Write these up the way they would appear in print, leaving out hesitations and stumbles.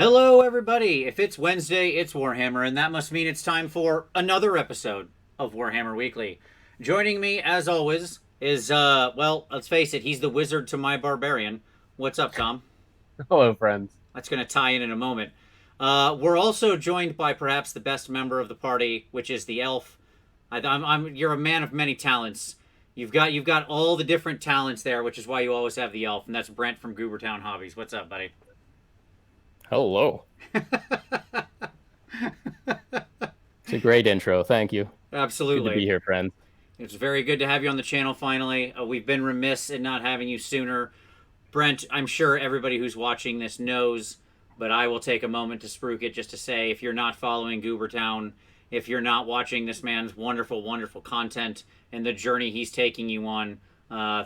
Hello, everybody! If it's Wednesday, it's Warhammer, and that must mean it's time for another episode of Warhammer Weekly. Joining me, as always, is, well, let's face it, he's the wizard to my barbarian. What's up, Tom? Hello, friends. That's going to tie in a moment. We're also joined by perhaps the best member of the party, which is the elf. You're a man of many talents. You've got all the different talents there, which is why you always have the elf, and that's Brent from Goobertown Hobbies. What's up, buddy? Hello. It's a great intro. Thank you. Good to be Absolutely. here, friends. It's very good to have you on the channel finally. We've been remiss in not having you sooner. Brent, I'm sure everybody who's watching this knows, but I will take a moment to spruik it just to say if you're not following Goobertown, if you're not watching this man's wonderful, wonderful content and the journey he's taking you on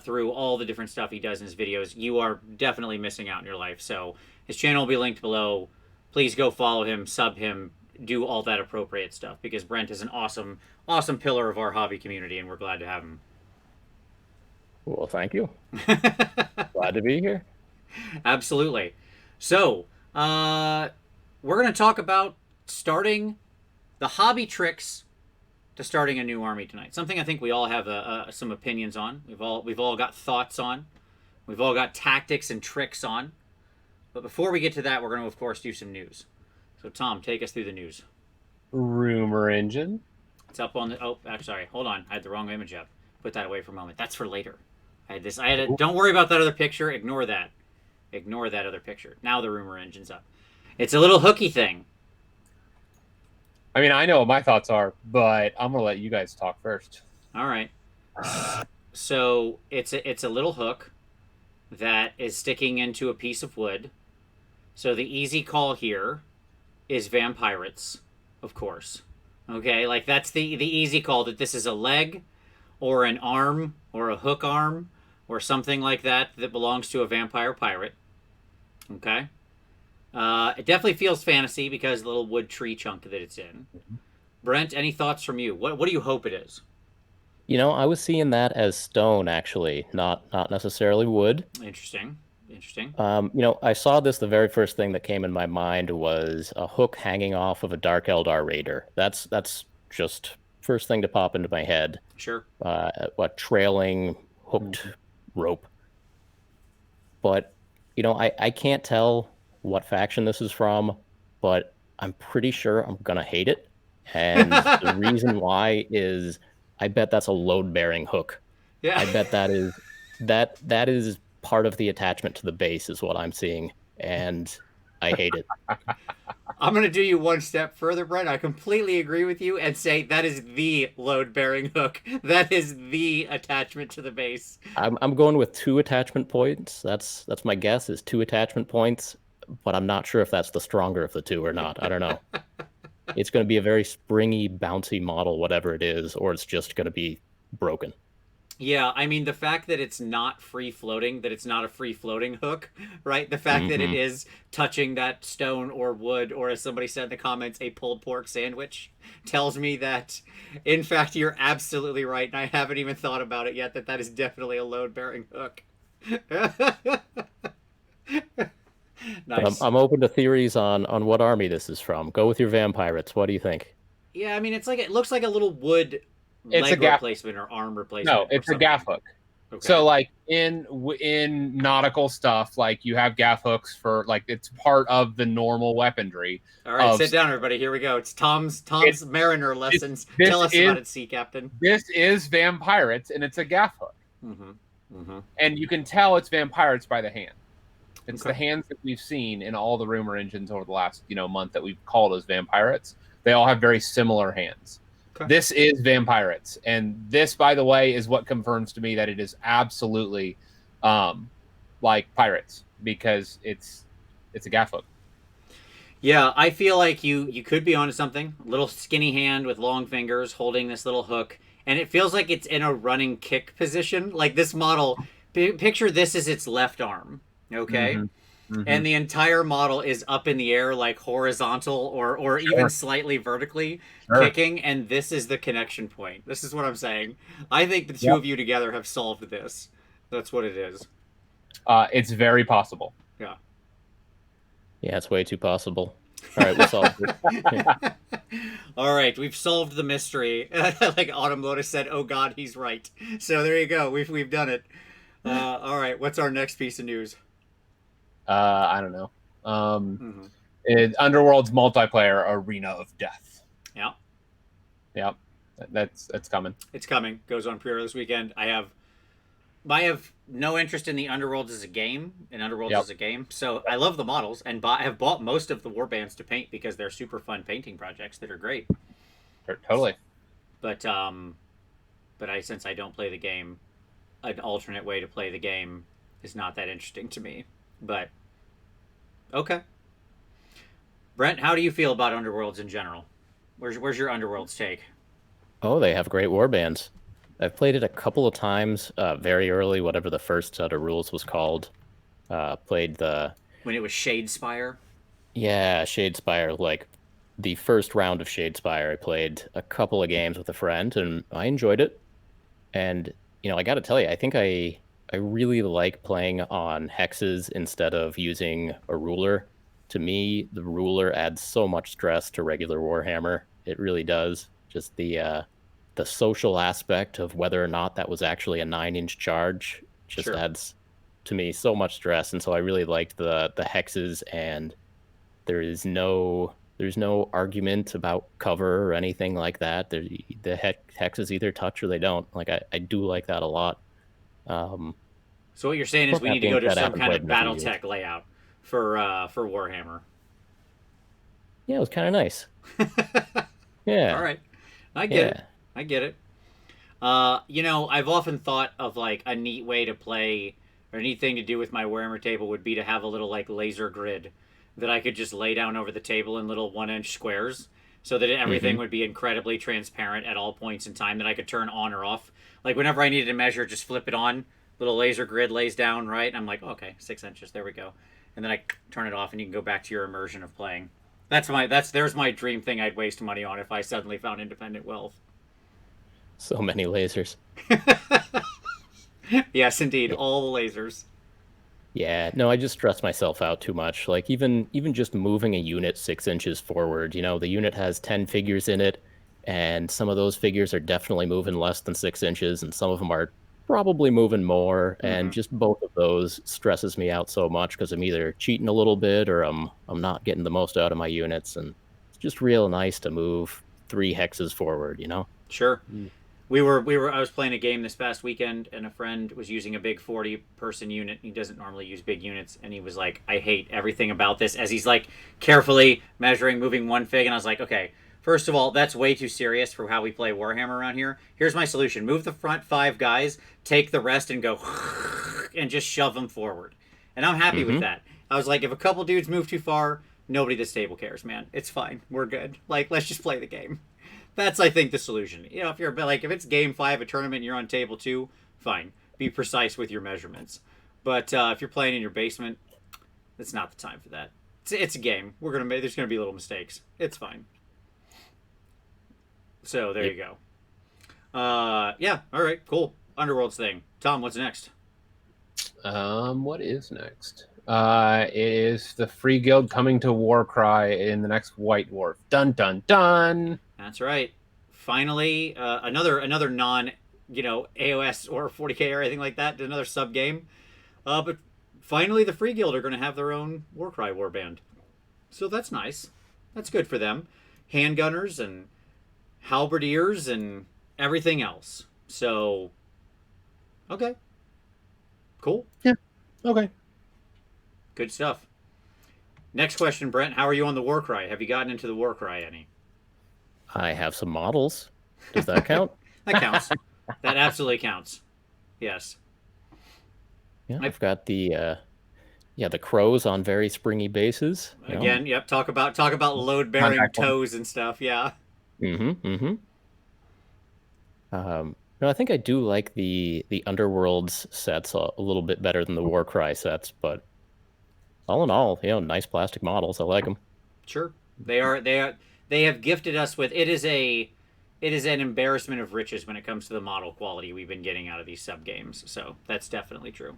through all the different stuff he does in his videos, you are definitely missing out in your life. So his channel will be linked below. Please go follow him, sub him, do all that appropriate stuff because Brent is an awesome, awesome pillar of our hobby community, and we're glad to have him. Well, thank you. Glad to be here. Absolutely. So, we're going to talk about starting the hobby tricks to starting a new army tonight. Something I think we all have some opinions on. We've all got thoughts on. We've all got tactics and tricks on. But before we get to that, we're going to, of course, do some news. So, Tom, take us through the news. Rumor engine. It's up on the. Oh, I'm sorry. Hold on. I had the wrong image up. Put that away for a moment. That's for later. I had this. I had. Don't worry about that other picture. Ignore that. Ignore that other picture. Now the rumor engine's up. It's a little hooky thing. I mean, I know what my thoughts are, but I'm gonna let you guys talk first. All right. So it's a little hook that is sticking into a piece of wood. So the easy call here is vampirates, of course. Okay, like that's the easy call that this is a leg or an arm or a hook arm or something like that that belongs to a vampire pirate. Okay. It definitely feels fantasy because of the little wood tree chunk that it's in. Brent, any thoughts from you? What do you hope it is? I was seeing that as stone, actually, not necessarily wood. Interesting. Interesting. I saw this. The very first thing that came in my mind was a hook hanging off of a Dark Eldar raider. That's just first thing to pop into my head. Sure. What trailing hooked rope. But I can't tell what faction this is from, but I'm pretty sure I'm gonna hate it. And the reason why is I bet that's a load-bearing hook. Yeah. I bet that is part of the attachment to the base is what I'm seeing, and I hate it. I'm going to do you one step further, Brent. I completely agree with you and say that is the load bearing hook. That is the attachment to the base. I'm going with 2 attachment points. That's my guess is 2 attachment points, but I'm not sure if that's the stronger of the two or not. I don't know. It's going to be a very springy, bouncy model, whatever it is, or it's just going to be broken. Yeah, I mean, the fact that it's not free floating, that it's not a free floating hook, right? The fact that it Mm-hmm. is touching that stone or wood, or as somebody said in the comments, a pulled pork sandwich, tells me that, in fact, you're absolutely right. And I haven't even thought about it yet, that is definitely a load bearing hook. But I'm, Nice. I'm open to theories on what army this is from. Go with your vampirates. What do you think? Yeah, I mean, it looks like a little wood It's a leg gaff. replacement or arm No, replacement or it's a something. gaff hook. Okay. So like in nautical stuff, like you have gaff hooks for like it's part of the normal weaponry All right, of sit down, everybody. Here we go. It's Tom's it. Mariner it lessons. this Tell us is about it, Sea Captain. this is vampirates, and it's a gaff hook, Mm-hmm. Mm-hmm. and you can tell it's vampirates by the hand. It's Okay. the hands that we've seen in all the rumor engines over the last month that we've called as vampirates. They all have very similar hands. Okay. This is vampirates, and this, by the way, is what confirms to me that it is absolutely like pirates because it's a gaff hook. Yeah, I feel like you could be onto something. Little skinny hand with long fingers holding this little hook, and it feels like it's in a running kick position. Like this model, picture this as its left arm. Okay. Mm-hmm. Mm-hmm. And the entire model is up in the air, like horizontal or even Sure. slightly vertically Sure. kicking, and this is the connection point. This is what I'm saying. I think the two Yep. of you together have solved this. That's what it is. It's very possible. Yeah. Yeah, it's way too possible. All right, we solved it. All right, we've solved the mystery. Like Autumn Lotus said, "Oh God, he's right." So there you go. We've done it. All right, what's our next piece of news? I don't know. Mm-hmm. Underworld's multiplayer Arena of Death. Yeah, Yep, that's coming. it's coming. Goes on pre-order this weekend. I have no interest in the Underworlds as a game, Yep. as a game. So I love the models and have bought most of the warbands to paint because they're super fun painting projects that are great. Totally. But since I don't play the game, an alternate way to play the game is not that interesting to me. But okay, Brent, how do you feel about Underworlds in general? Where's your Underworlds take? Oh, they have great warbands. I've played it a couple of times, very early, whatever the first set of rules was called. Played the When it was Shadespire? Shadespire, like the first round of Shadespire. I played a couple of games with a friend, and I enjoyed it. And I got to tell you, I think I really like playing on hexes instead of using a ruler. To me, the ruler adds so much stress to regular Warhammer. It really does. Just the social aspect of whether or not that was actually a 9-inch charge just Sure. adds to me so much stress. And so I really liked the hexes, and there's no argument about cover or anything like that. The hexes either touch or they don't. Like I do like that a lot. So what you're saying is we need to go to some kind of BattleTech layout for Warhammer. Yeah, it was kind of nice. Yeah. All right, I get it. I get it. I've often thought of like a neat way to play or a neat thing to do with my Warhammer table would be to have a little like laser grid that I could just lay down over the table in little 1-inch squares so that everything would be incredibly transparent at all points in time that I could turn on or off. Like whenever I needed to measure, just flip it on. Little laser grid lays down, right? And I'm like, okay, 6 inches, there we go. And then I turn it off and you can go back to your immersion of playing. There's my dream thing I'd waste money on if I suddenly found independent wealth. So many lasers. Yes, indeed, Yeah. all the lasers. Yeah, no, I just stress myself out too much. Like even just moving a unit 6 inches forward, the unit has 10 figures in it, and some of those figures are definitely moving less than 6 inches, and some of them are probably moving more. And just both of those stresses me out so much because I'm either cheating a little bit or I'm not getting the most out of my units, and it's just real nice to move 3 hexes forward. Sure. I was playing a game this past weekend and a friend was using a big 40-person unit. He doesn't normally use big units, and he was like, I hate everything about this, as he's like carefully measuring, moving one fig, and I was like, okay, first of all, that's way too serious for how we play Warhammer around here. Here's my solution. Move the front 5 guys, take the rest and go and just shove them forward. And I'm happy with that. I was like, if a couple dudes move too far, nobody at this table cares, man. It's fine. We're good. Like, let's just play the game. That's, I think, the solution. If you're like, if it's game 5, a tournament, and you're on table 2, fine. Be precise with your measurements. But if you're playing in your basement, it's not the time for that. It's a game. There's gonna be little mistakes. It's fine. So there you go. Yeah. All right. Cool. Underworld's thing. Tom, what's next? What is next? It is the Free Guild coming to Warcry in the next White Dwarf. Dun dun dun. That's right. Finally, another non, AOS or 40k or anything like that. Another sub game. But finally, the Free Guild are going to have their own Warcry warband. So that's nice. That's good for them. Handgunners and halberdiers and everything else. So, okay. Cool. Yeah. Okay. Good stuff. Next question, Brent. How are you on the Warcry? Have you gotten into the Warcry any? I have some models. Does that count? That counts. That absolutely counts. Yes. Yeah, I've got the crows on very springy bases. Again, yep. Talk about load-bearing toes and stuff. Yeah. No, I think I do like the Underworlds sets a little bit better than the Warcry sets, but all in all, nice plastic models. I like them. Sure. They have gifted us with it is an embarrassment of riches when it comes to the model quality we've been getting out of these sub games. So that's definitely true.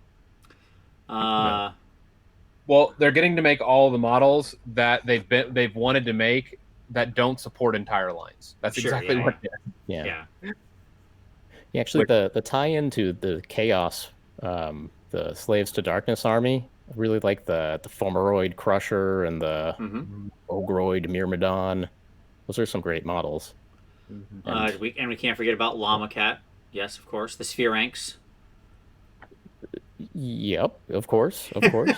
Well, they're getting to make all the models that they've wanted to make that don't support entire lines. That's Sure, exactly yeah, what yeah. it is. Yeah. Yeah. Yeah, actually, Which- the tie-in to the Chaos, the Slaves to Darkness army, I really like the Fomeroid Crusher and the Mm-hmm. Ogroid Myrmidon. Those are some great models. Mhm. And We can't forget about Llama Cat. Yes, of course. The Spheranks. yep, of course, of course.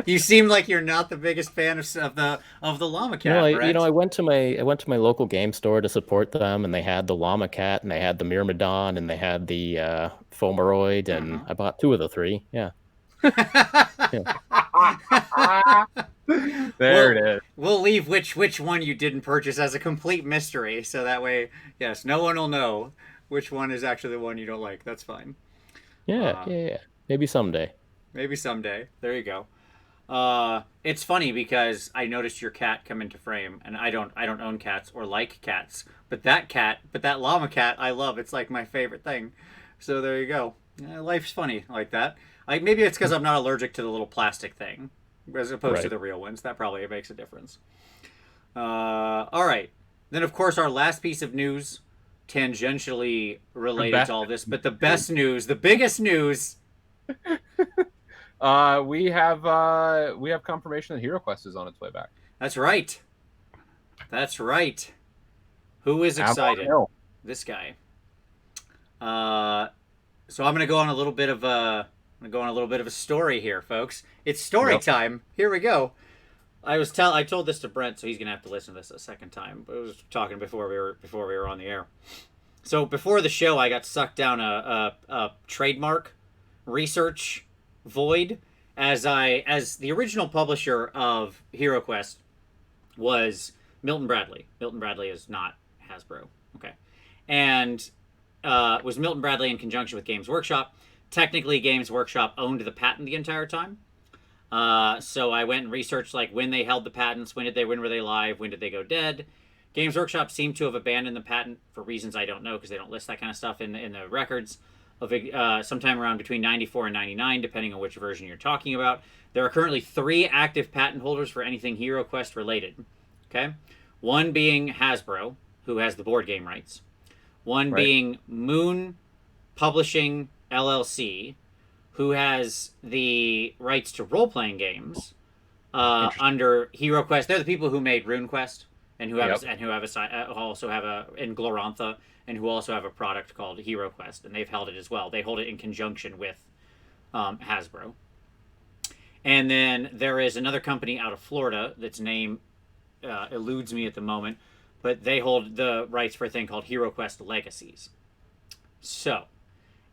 You seem like you're not the biggest fan of the Llama Cat, Brent. I went to my local game store to support them, and they had the Llama Cat, and they had the Myrmidon, and they had the Fomeroid, and I bought 2 of the 3. Yeah, yeah. There it is. We'll leave which one you didn't purchase as a complete mystery, so that way, yes, no one will know which one is actually the one you don't like. That's fine. Yeah, Uh, yeah, yeah. Maybe someday. Maybe someday. There you go. It's funny because I noticed your cat come into frame, and I don't own cats or like cats, but that llama cat, I love. It's like my favorite thing. So there you go. Life's funny like that. Like maybe it's because I'm not allergic to the little plastic thing, as opposed to Right. the real ones. That probably makes a difference. All right. Then of course our last piece of news, tangentially related to all this, but the best news, the biggest news. We have confirmation that HeroQuest is on its way back. That's right. That's right. Who is Avalon excited? Hill. This guy. So I'm gonna go on a little bit of a story here, folks. It's story Yep. time. Here we go. I told this to Brent, so he's gonna have to listen to this a second time. But I was talking before we were on the air. So before the show, I got sucked down a trademark research void as the original publisher of HeroQuest was Milton Bradley. Milton Bradley is not Hasbro. Okay. And was Milton Bradley in conjunction with Games Workshop. Technically, Games Workshop owned the patent the entire time. So I went and researched like when they held the patents, when were they live, when did they go dead. Games Workshop seemed to have abandoned the patent for reasons I don't know because they don't list that kind of stuff in the records. Of sometime around between 94 and 99, depending on which version you're talking about. There are currently 3 active patent holders for anything HeroQuest related. Okay, one being Hasbro, who has the board game rights. One Right. being Moon Publishing LLC, who has the rights to role-playing games under HeroQuest. They're the people who made RuneQuest and who have also have a in Glorantha and who also have a product called HeroQuest, and they've held it as well. They hold it in conjunction with Hasbro. And then there is another company out of Florida that's name eludes me at the moment, but they hold the rights for a thing called HeroQuest Legacies. So,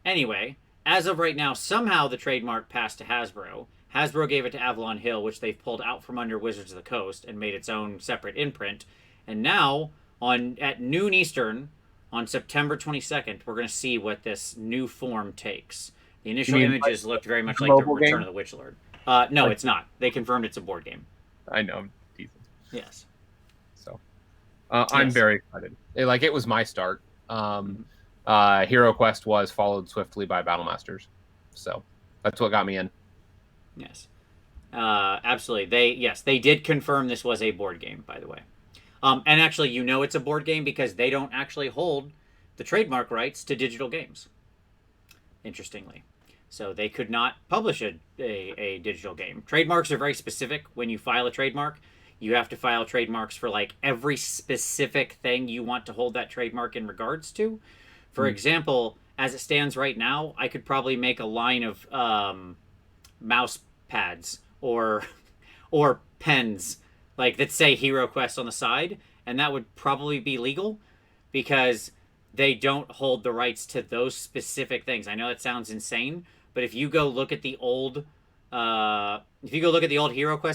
anyway, as of right now, somehow the trademark passed to Hasbro. Hasbro gave it to Avalon Hill, which they've pulled out from under Wizards of the Coast and made its own separate imprint. And now, at noon Eastern, on September 22nd, we're going to see what this new form takes. The initial images looked very much like the Return of the Witch Lord. No, it's not. They confirmed it's a board game. I know. I'm teasing. Yes. So I'm Yes. very excited. It was my start. HeroQuest was followed swiftly by Battlemasters. So that's what got me in. Yes. Absolutely. They did confirm this was a board game, by the way. And actually, it's a board game because they don't actually hold the trademark rights to digital games. Interestingly. So they could not publish a digital game. Trademarks are very specific. When you file a trademark, you have to file trademarks for like every specific thing you want to hold that trademark in regards to. For example, as it stands right now, I could probably make a line of mouse pads or pens like that say HeroQuest on the side, and that would probably be legal because they don't hold the rights to those specific things. I know that sounds insane, but if you go look at the old HeroQuest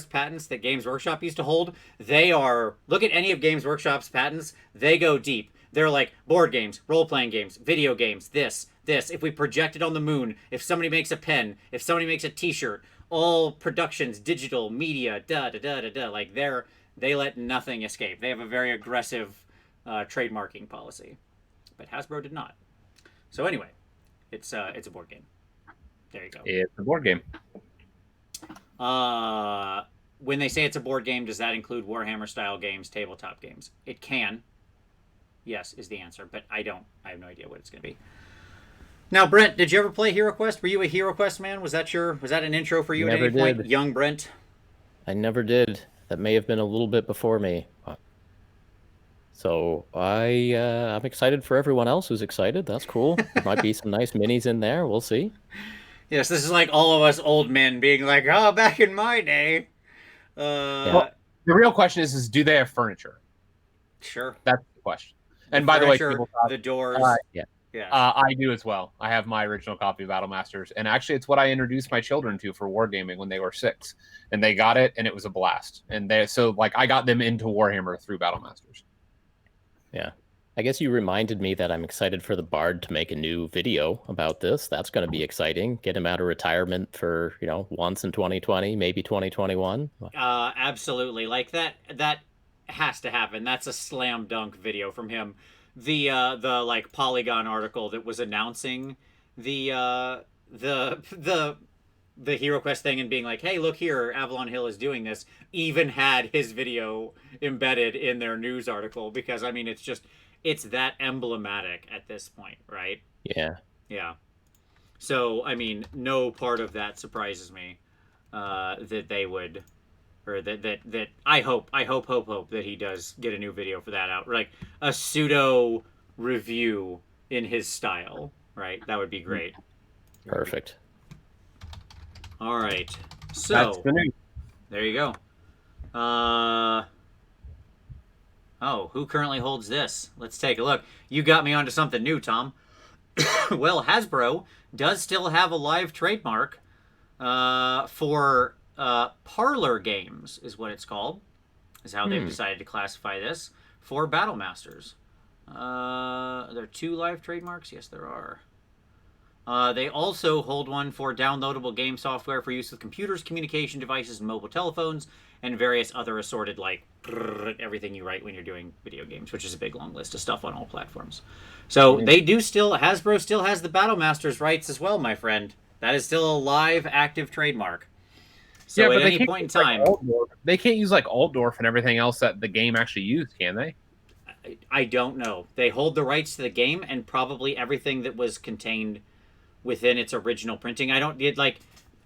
patents that Games Workshop used to hold, look at any of Games Workshop's patents, they go deep. They're like board games, role-playing games, video games, this. If we project it on the moon, if somebody makes a pen, if somebody makes a t-shirt, all productions, digital, media, like they let nothing escape. They have a very aggressive trademarking policy. But Hasbro did not. So anyway, it's a board game. There you go. It's a board game. When they say it's a board game, does that include Warhammer style games, tabletop games? It can. Yes, is the answer, but I have no idea what it's going to be. Now, Brent, did you ever play Hero Quest? Were you a Hero Quest man? Was that an intro for you at any point, young Brent? I never did. That may have been a little bit before me. So I'm excited for everyone else who's excited. That's cool. There might be some nice minis in there. We'll see. Yes, this is like all of us old men being like, "Oh, back in my day." Well, the real question is do they have furniture? Sure. That's the question. And by the way, the doors. Yeah. I do as well. I have my original copy of Battlemasters, and actually, it's what I introduced my children to for wargaming when they were 6, and they got it, and it was a blast. And I got them into Warhammer through Battlemasters. Yeah. I guess you reminded me that I'm excited for the Bard to make a new video about this. That's going to be exciting. Get him out of retirement for, once in 2020, maybe 2021. Absolutely. Like that has to happen. That's a slam dunk video from him. The like Polygon article that was announcing the Hero Quest thing and being like, hey, look here, Avalon Hill is doing this, even had his video embedded in their news article, because I mean it's that emblematic at this point, right? Yeah. Yeah. So I mean, no part of that surprises me. That they would, or that I hope that he does get a new video for that out, like a pseudo review in his style, right? That would be great. Perfect. All right, so that's the news. There you go. Who currently holds this? Let's take a look. You got me onto something new, Tom. Well, Hasbro does still have a live trademark for parlor games, is what it's called, is how they've decided to classify this, for Battlemasters. There are 2 live trademarks? Yes, there are. They also hold one for downloadable game software for use with computers, communication devices, and mobile telephones, and various other assorted, like, everything you write when you're doing video games, which is a big long list of stuff on all platforms. So Hasbro still has the Battlemasters rights as well, my friend. That is still a live, active trademark. So at any point in time... they can't use, like, Altdorf and everything else that the game actually used, can they? I don't know. They hold the rights to the game and probably everything that was contained within its original printing.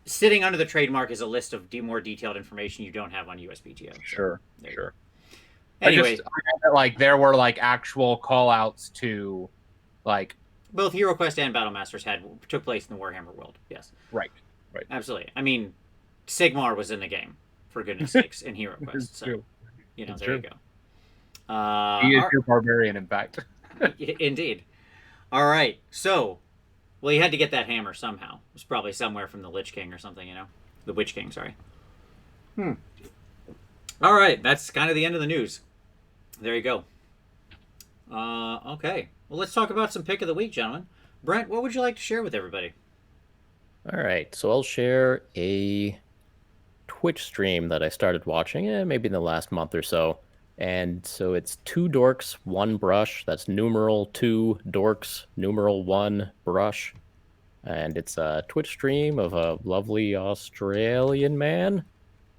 Sitting under the trademark is a list of more detailed information you don't have on USPTO. So sure. Anyway, there were actual call outs to both Hero Quest and Battlemasters took place in the Warhammer world. Yes. Right. Absolutely. I mean, Sigmar was in the game, for goodness sakes, in Hero Quest. So, there you go. He is your barbarian, in fact. Indeed. All right. So, well, you had to get that hammer somehow. It was probably somewhere from the Lich King or something, The Witch King, sorry. All right. That's kind of the end of the news. There you go. Okay. Well, let's talk about some pick of the week, gentlemen. Brent, what would you like to share with everybody? All right. So I'll share a Twitch stream that I started watching maybe in the last month or so. And so it's 2 dorks, 1 brush. That's numeral 2 dorks, numeral 1 brush. And it's a Twitch stream of a lovely Australian man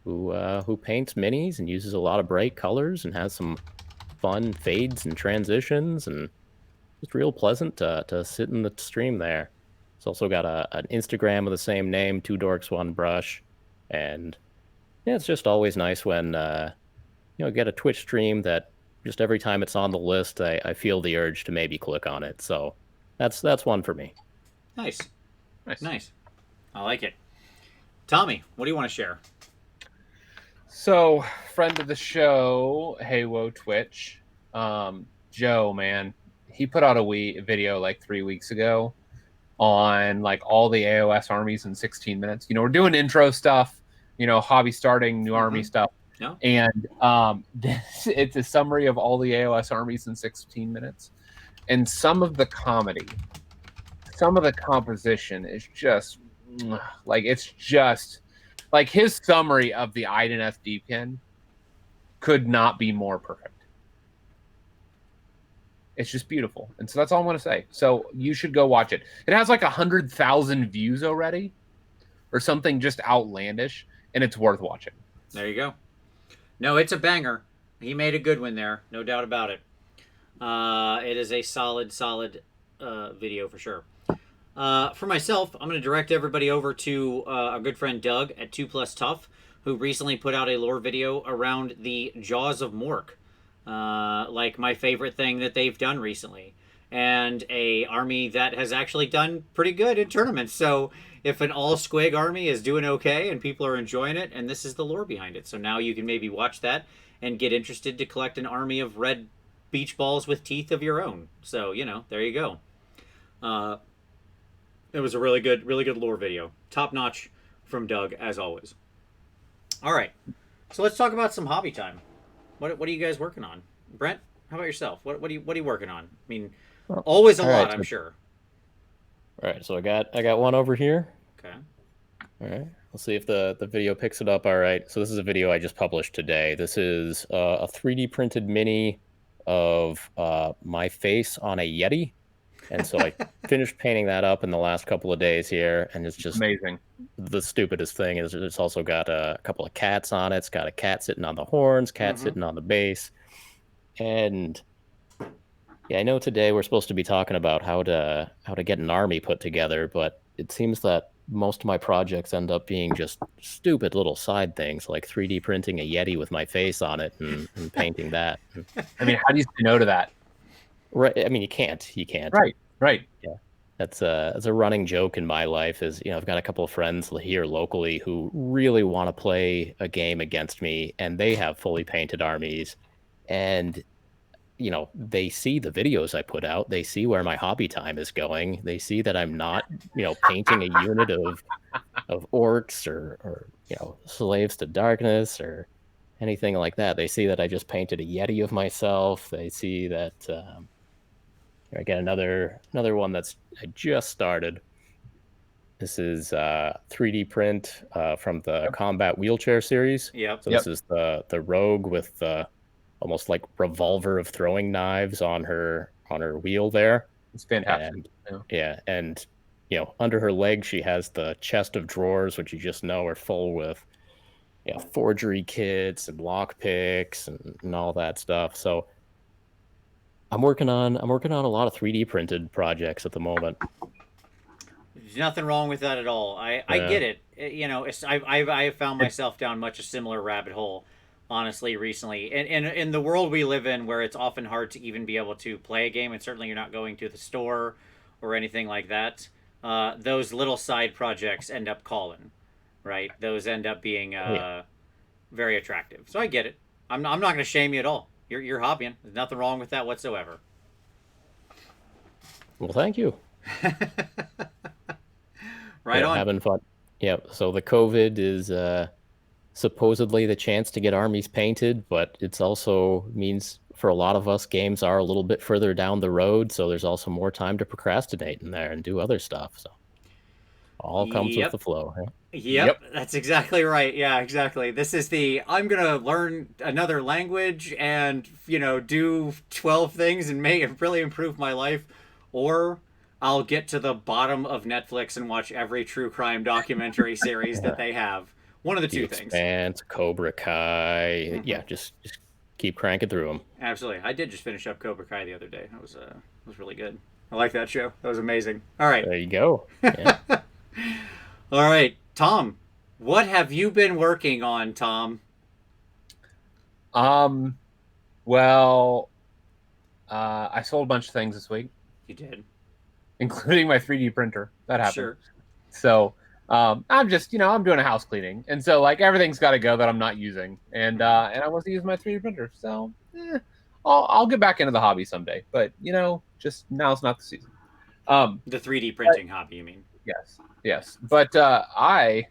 who paints minis and uses a lot of bright colors and has some fun fades and transitions, and it's real pleasant to sit in the stream there. It's also got an Instagram of the same name, 2 dorks, 1 brush. And yeah, it's just always nice when get a Twitch stream that just every time it's on the list, I feel the urge to maybe click on it. So that's one for me. Nice. I like it. Tommy, what do you want to share? So, friend of the show, Heywo Twitch, Joe, man, he put out a video 3 weeks ago on all the AOS armies in 16 minutes. We're doing intro stuff, hobby starting, new army stuff. No. And it's a summary of all the AOS armies in 16 minutes. And some of the comedy, some of the composition is just his summary of the Ideneth Deepkin could not be more perfect. It's just beautiful. And so that's all I want to say. So you should go watch it. It has 100,000 views already or something just outlandish. and it's worth watching. There you go. No, it's a banger. He made a good one there, no doubt about it. It is a solid video for sure. For myself, I'm going to direct everybody over to our good friend Doug at 2 Plus Tough, who recently put out a lore video around the Jaws of Mork, like my favorite thing that they've done recently, and a army that has actually done pretty good in tournaments. So if an all squig army is doing okay and people are enjoying it, and this is the lore behind it, so now you can maybe watch that and get interested to collect an army of red beach balls with teeth of your own. So there you go. It was a really good lore video, top notch from Doug as always. All right, so let's talk about some hobby time. What are you guys working on, Brent? How about yourself? What are you working on? I mean, always a lot, right, I'm sure. All right, so I got one over here. Okay. All right, let's see if the video picks it up. All right, so this is a video I just published today. This is a 3D printed mini of my face on a Yeti. And so I finished painting that up in the last couple of days here, and it's just amazing. The stupidest thing is it's also got a couple of cats on it. It's got a cat sitting on the horns, cat sitting on the base. And yeah, I know today we're supposed to be talking about how to get an army put together, but it seems that most of my projects end up being just stupid little side things, like 3D printing a Yeti with my face on it and painting that. I mean, how do you say no to that? Right. I mean, you can't. Right. Yeah. That's a running joke in my life is, I've got a couple of friends here locally who really want to play a game against me, and they have fully painted armies, and they see the videos I put out. They see where my hobby time is going. They see that I'm not, painting a unit of orcs or slaves to darkness or anything like that. They see that I just painted a Yeti of myself. They see that I got another one that's I just started. This is 3D print from the Combat Wheelchair series. Yep. So this is the rogue with the almost like revolver of throwing knives on her wheel there. It's fantastic. And under her leg she has the chest of drawers, which you just know are full with forgery kits and lock picks and all that stuff. So I'm working on a lot of 3D printed projects at the moment. There's nothing wrong with that at all. I get it. I have found myself down much a similar rabbit hole, honestly, recently. And in the world we live in, where it's often hard to even be able to play a game, and certainly you're not going to the store or anything like that, those little side projects end up calling, right? Those end up being very attractive. So I get it. I'm not going to shame you at all. You're hobbying. There's nothing wrong with that whatsoever. Well, thank you. Right on. Having fun. Yeah. So the COVID is supposedly the chance to get armies painted, but it's also means for a lot of us games are a little bit further down the road. So there's also more time to procrastinate in there and do other stuff. So all comes with the flow. Right? Yep, that's exactly right. Yeah, exactly. This is I'm going to learn another language and, do 12 things and really improve my life. Or I'll get to the bottom of Netflix and watch every true crime documentary series that they have. One of the two things. Expanse, Cobra Kai. Mm-hmm. Yeah, just keep cranking through them. Absolutely. I did just finish up Cobra Kai the other day. That was really good. I like that show. That was amazing. All right. There you go. Yeah. All right. Tom, what have you been working on, Tom? Well, I sold a bunch of things this week. You did, including my 3D printer. That happened. Sure. So I'm just, I'm doing a house cleaning, and so like everything's got to go that I'm not using, and I want to use my 3D printer. So I'll get back into the hobby someday, but just now's not the season. The 3D printing hobby, you mean? Yes. But I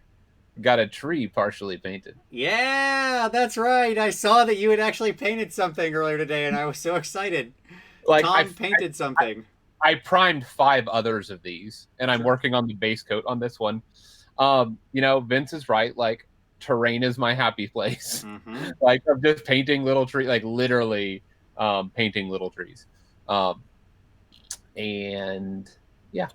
got a tree partially painted. Yeah, that's right. I saw that you had actually painted something earlier today, and I was so excited. Like Tom painted something. I primed 5 others of these, and I'm working on the base coat on this one. Vince is right. Like, terrain is my happy place. Mm-hmm. Like, I'm just painting little trees, like literally painting little trees. And yeah.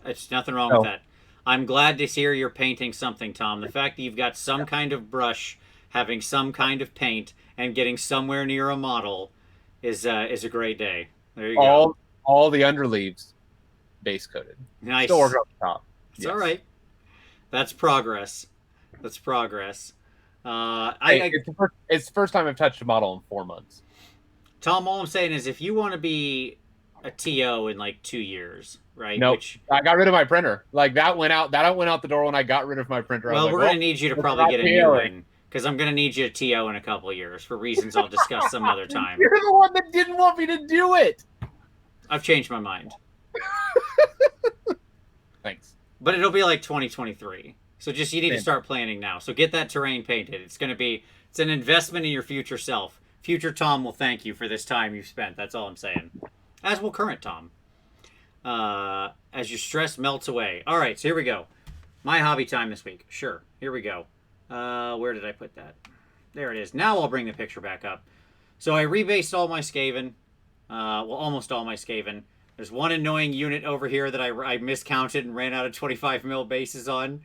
It's nothing wrong with that. I'm glad to hear you're painting something, Tom. The fact that you've got some kind of brush, having some kind of paint, and getting somewhere near a model is a great day. There you go. All the underleaves base coated. Nice. Still working on the top. It's all right. That's progress. That's progress. It's the first time I've touched a model in 4 months. Tom, all I'm saying is if you want to be a TO in like 2 years, right? Nope. I got rid of my printer. Like that went out the door when I got rid of my printer. Well, we're going to need you to probably get a new one because I'm going to need you to TO in a couple of years for reasons I'll discuss some other time. You're the one that didn't want me to do it. I've changed my mind. Thanks. But it'll be like 2023. So just you need to start planning now. So get that terrain painted. It's an investment in your future self. Future Tom will thank you for this time you've spent. That's all I'm saying. As will current Tom. As your stress melts away. All right, so here we go. My hobby time this week. Sure, here we go. Where did I put that? There it is. Now I'll bring the picture back up. So I rebased all my Skaven. Well, almost all my Skaven. There's one annoying unit over here that I miscounted and ran out of 25 mil bases on.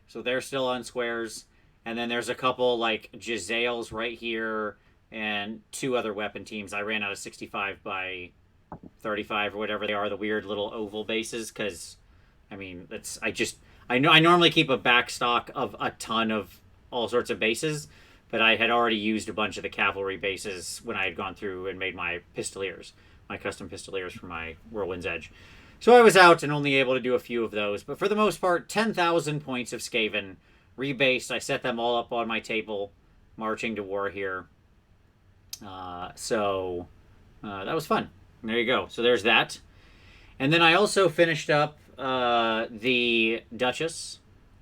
So they're still on squares. And then there's a couple like Giselles right here and 2 other weapon teams. I ran out of 65 by 35 or whatever they are, the weird little oval bases, because I mean I normally keep a back stock of a ton of all sorts of bases, but I had already used a bunch of the cavalry bases when I had gone through and made my pistoliers, my custom pistoliers for my Whirlwind's Edge. So I was out and only able to do a few of those, but for the most part 10,000 points of Skaven rebased. I set them all up on my table marching to war here. So that was fun. There you go. So there's that. And then I also finished up the Duchess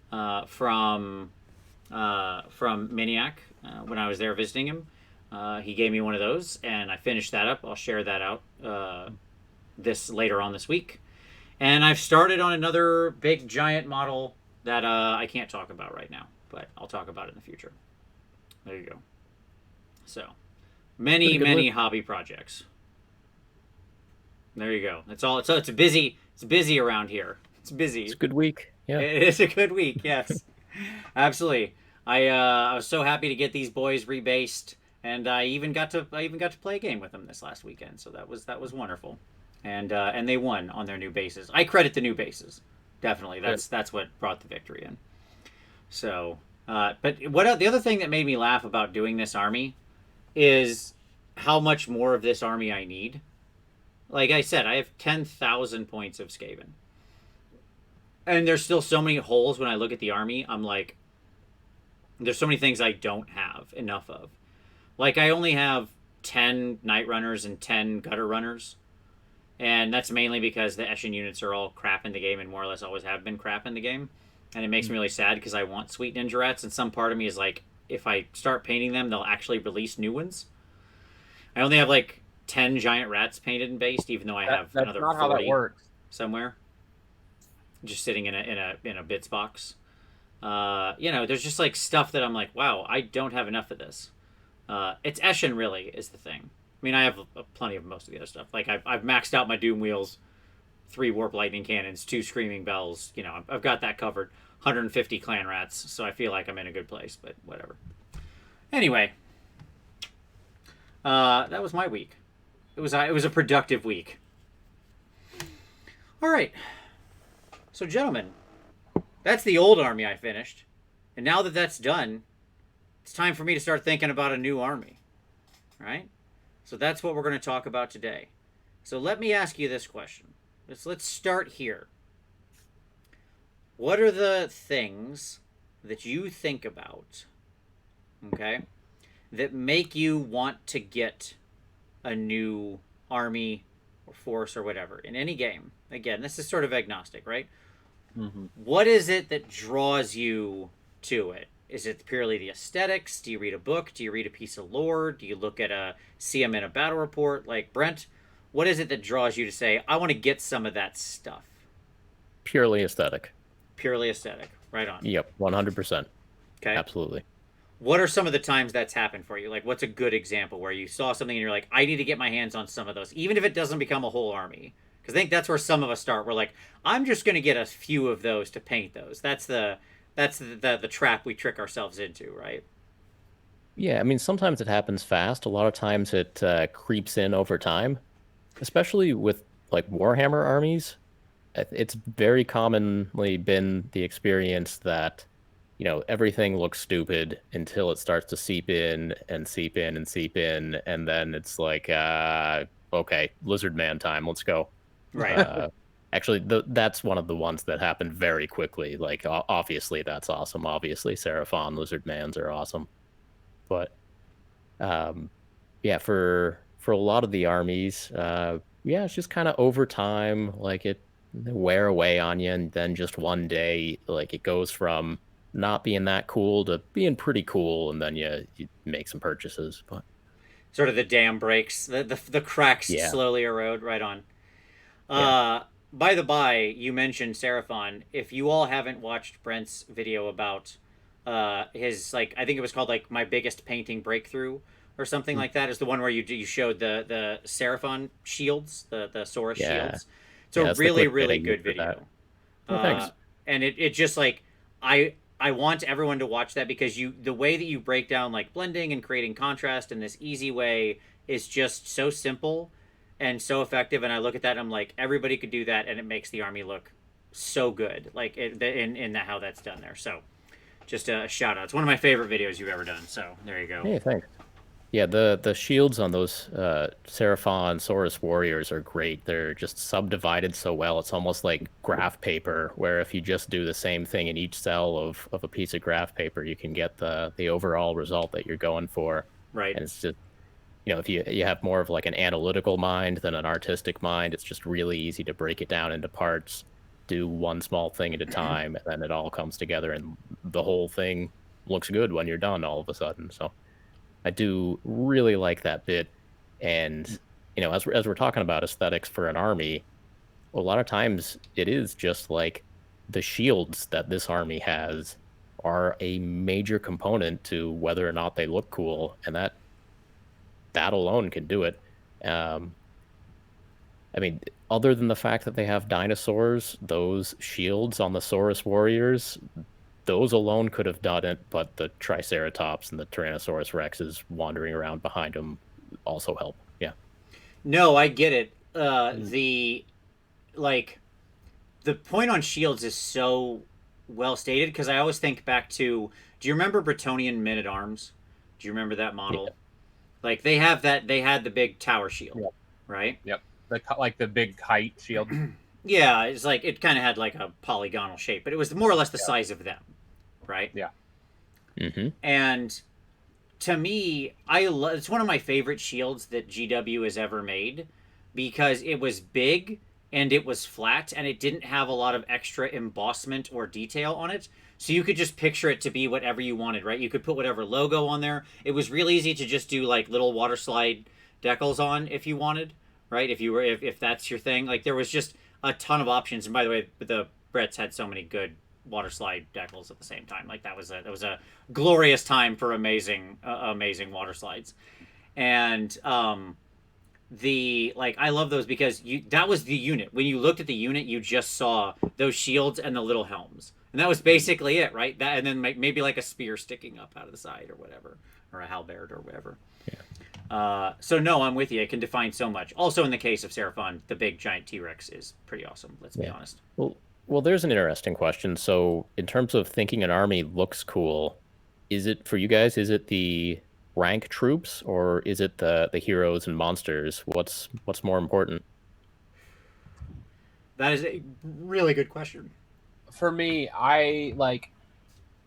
from Miniac when I was there visiting him. He gave me one of those, and I finished that up. I'll share that out later on this week. And I've started on another big giant model that I can't talk about right now, but I'll talk about it in the future. There you go. So many hobby projects. There you go. That's all. So it's busy around here. It's busy. It's a good week. Yeah. It is a good week. Yes, absolutely. I was so happy to get these boys rebased, and I even got to play a game with them this last weekend. So that was wonderful, and they won on their new bases. I credit the new bases, definitely. That's what brought the victory in. So, but the other thing that made me laugh about doing this army is how much more of this army I need. Like I said, I have 10,000 points of Skaven. And there's still so many holes when I look at the army. I'm like, there's so many things I don't have enough of. Like, I only have 10 Night Runners and 10 Gutter Runners. And that's mainly because the Eshin units are all crap in the game and more or less always have been crap in the game. And it makes me really sad because I want sweet Ninja Rats. And some part of me is like, if I start painting them, they'll actually release new ones. I only have like 10 giant rats painted and based, even though I have another 40 how that works. Somewhere, just sitting in a bits box. There's just like stuff that I'm like, wow, I don't have enough of this. It's Eshin really is the thing. I mean, I have plenty of most of the other stuff. Like I've maxed out my Doom Wheels, 3 Warp Lightning Cannons, 2 Screaming Bells. I've got that covered. 150 Clan Rats, so I feel like I'm in a good place. But whatever. Anyway, that was my week. It was a productive week. All right. So, gentlemen, that's the old army I finished. And now that that's done, it's time for me to start thinking about a new army. All right? So that's what we're going to talk about today. So let me ask you this question. Let's start here. What are the things that you think about, okay, that make you want to get a new army or force or whatever in any game? Again, this is sort of agnostic, right? Mm-hmm. What is it that draws you to it? Is it purely the aesthetics? Do you read a book? Do you read a piece of lore? Do you see them in a battle report? Like, Brent, what is it that draws you to say, I want to get some of that stuff? Purely aesthetic. Purely aesthetic. Right on. Yep, 100%. Okay. Absolutely. What are some of the times that's happened for you? Like, what's a good example where you saw something and you're like, I need to get my hands on some of those, even if it doesn't become a whole army? Because I think that's where some of us start. We're like, I'm just going to get a few of those to paint those. That's the trap we trick ourselves into, right? Yeah, I mean, sometimes it happens fast. A lot of times it creeps in over time, especially with like Warhammer armies. It's very commonly been the experience that, everything looks stupid until it starts to seep in and seep in and seep in, and then it's like, okay, lizard man time, let's go. Right. Actually, that's one of the ones that happened very quickly. Like, obviously, that's awesome. Obviously, Seraphon lizard mans are awesome, but yeah, for a lot of the armies, yeah, it's just kind of over time, like it wear away on you, and then just one day, like it goes from not being that cool to being pretty cool, and then you make some purchases. But Sort of the dam breaks, the cracks yeah, slowly erode. Right on. yeah, By the by, you mentioned Seraphon. If you all haven't watched Brent's video about his, like, I think it was called like my biggest painting breakthrough or something like that, is the one where you showed the Seraphon shields, the Saurus yeah, shields. It's yeah. a That's the really clickbait I really used good for that. video. Oh, thanks. And it just like I want everyone to watch that, because the way that you break down like blending and creating contrast in this easy way is just so simple and so effective. And I look at that and I'm like, everybody could do that, and it makes the army look so good, like in how that's done there. So just a shout out. It's one of my favorite videos you've ever done. So there you go. Hey, thanks. Yeah, the shields on those Seraphon Saurus warriors are great. They're just subdivided so well. It's almost like graph paper, where if you just do the same thing in each cell of a piece of graph paper, you can get the overall result that you're going for. Right. And it's just, if you have more of like an analytical mind than an artistic mind, it's just really easy to break it down into parts, do one small thing at a time, and then it all comes together, and the whole thing looks good when you're done all of a sudden. So I do really like that bit. And, as we're talking about aesthetics for an army, a lot of times it is just like the shields that this army has are a major component to whether or not they look cool. And that alone can do it. I mean, other than the fact that they have dinosaurs, those shields on the Saurus warriors, those alone could have done it, but the Triceratops and the Tyrannosaurus Rexes wandering around behind them also help. Yeah. No, I get it. The like the point on shields is so well stated, because I always think back to, do you remember Bretonian men at arms? Do you remember that Yeah. model? Like they had the big tower shield, Yep. right? Yep. Like the big kite shield. Yeah, it's like it kind of had like a polygonal shape, but it was more or less the size of them, right? Yeah. Mm-hmm. And to me, it's one of my favorite shields that GW has ever made, because it was big and it was flat and it didn't have a lot of extra embossment or detail on it. So you could just picture it to be whatever you wanted, right? You could put whatever logo on there. It was real easy to just do like little water slide decals on if you wanted, right? If that's your thing. Like there was just a ton of options. And by the way, the Bretts had so many good water slide decals at the same time. Like that was a glorious time for amazing water slides. And I love those, because that was the unit. When you looked at the unit, you just saw those shields and the little helms, and that was basically it, right? That, and then maybe like a spear sticking up out of the side or whatever, or a halberd or whatever. Yeah. So no, I'm with you. It can define so much. Also, in the case of Seraphon, the big giant T-Rex is pretty awesome. Let's be honest. Well, there's an interesting question. So, in terms of thinking an army looks cool, is it for you guys? Is it the rank troops, or is it the heroes and monsters? What's more important? That is a really good question. For me, I like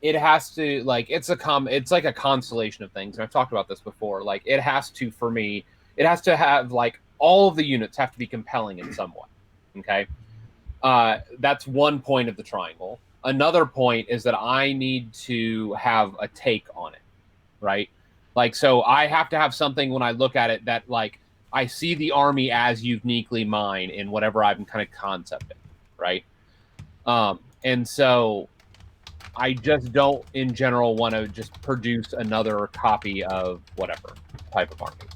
it has to like it's like a constellation of things. And I've talked about this before. Like it has to, for me, it has to have like all of the units have to be compelling in some way. Okay. That's one point of the triangle. Another point is that I need to have a take on it, right? Like, so I have to have something when I look at it that like I see the army as uniquely mine in whatever I'm kind of concepting, right? And so I just don't, in general, want to just produce another copy of whatever type of army.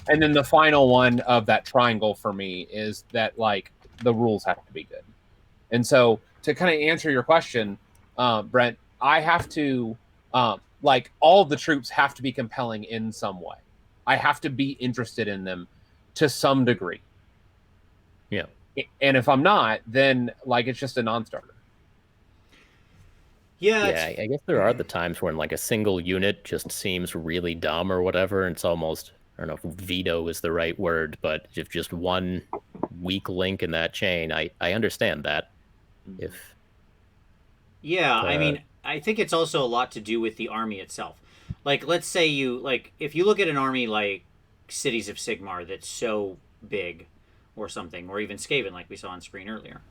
And then the final one of that triangle for me is that like the rules have to be good. And so to kind of answer your question, Brent, I have to, like, all of the troops have to be compelling in some way. I have to be interested in them to some degree. Yeah. And if I'm not, then like it's just a non-starter. Yeah, I guess there are the times when like a single unit just seems really dumb or whatever, and it's almost, I don't know if veto is the right word, but if just one weak link in that chain, I understand that. If I mean, I think it's also a lot to do with the army itself. Like, let's say if you look at an army like Cities of Sigmar that's so big or something, or even Skaven like we saw on screen earlier,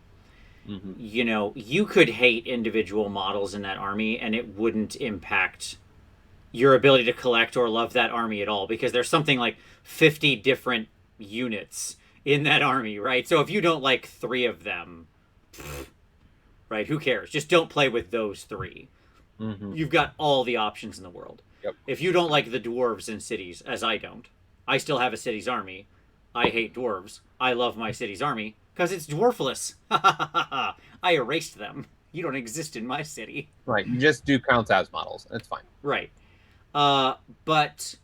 you know, you could hate individual models in that army and it wouldn't impact your ability to collect or love that army at all, because there's something like 50 different units in that army, right? So if you don't like 3 of them, right, who cares? Just don't play with those 3. You've got all the options in the world. Yep. If you don't like the dwarves in cities, as I don't, I still have a cities army. I hate dwarves. I love my cities army because it's dwarfless. I erased them. You don't exist in my city. Right. You just do counts as models. That's fine. Right. But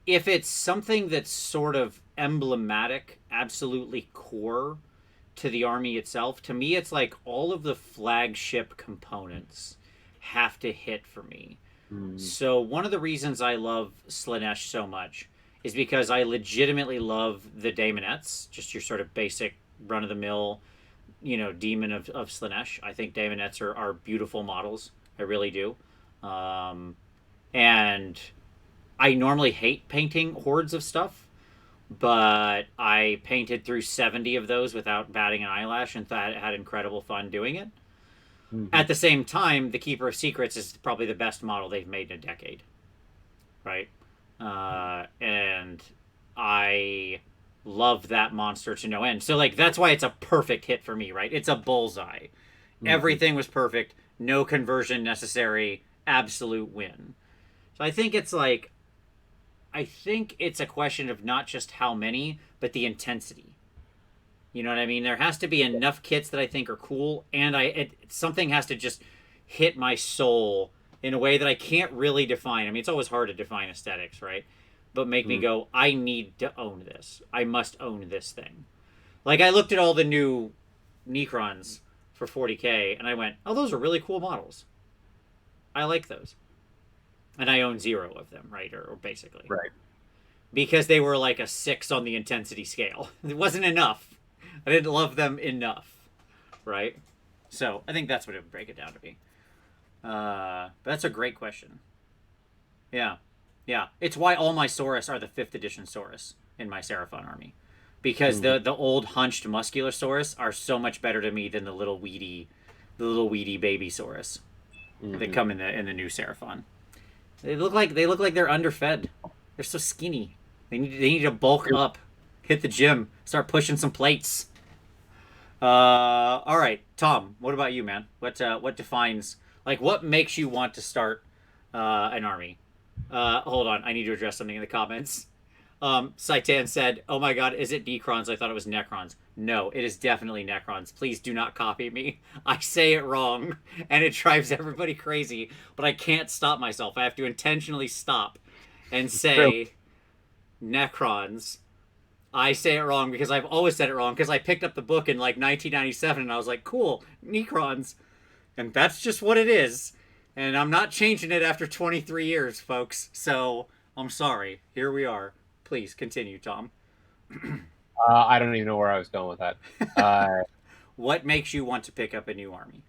if it's something that's sort of emblematic, absolutely core to the army itself, to me it's like all of the flagship components have to hit for me. So one of the reasons I love Slaanesh so much is because I legitimately love the Daemonettes, just your sort of basic run-of-the-mill, you know, demon of Slaanesh. I think Daemonettes are beautiful models. I really do. And I normally hate painting hordes of stuff, but I painted through 70 of those without batting an eyelash and had incredible fun doing it. At the same time, the Keeper of Secrets is probably the best model they've made in a decade, right? And I love that monster to no end. So, like, that's why it's a perfect hit for me, right? It's a bullseye. Everything was perfect. No conversion necessary. Absolute win. So I think it's like, I think it's a question of not just how many, but the intensity. You know what I mean? There has to be enough kits that I think are cool, and something has to just hit my soul in a way that I can't really define. I mean, it's always hard to define aesthetics, right? But make me go, I need to own this. I must own this thing. Like, I looked at all the new Necrons for 40K, and I went, oh, those are really cool models. I like those. And I own 0 of them, right? Or basically. Right. Because they were like a 6 on the intensity scale. It wasn't enough. I didn't love them enough, right? So I think that's what it would break it down to be. But that's a great question. Yeah. It's why all my Saurus are the 5th edition Saurus in my Seraphon army, because the old hunched muscular Saurus are so much better to me than the little weedy baby Saurus that come in the new Seraphon. They look like they're underfed. They're so skinny. They need to bulk up, hit the gym, start pushing some plates. All right, Tom. What about you, man? What defines, like, what makes you want to start an army? Hold on, I need to address something in the comments. Saitan said, "Oh my God, is it Necrons? I thought it was Necrons." No, it is definitely Necrons. Please do not copy me. I say it wrong, and it drives everybody crazy. But I can't stop myself. I have to intentionally stop and say Necrons. I say it wrong because I've always said it wrong, because I picked up the book in like 1997 and I was like, cool, Necrons. And that's just what it is. And I'm not changing it after 23 years, folks. So I'm sorry. Here we are. Please continue, Tom. I don't even know where I was going with that. What makes you want to pick up a new army?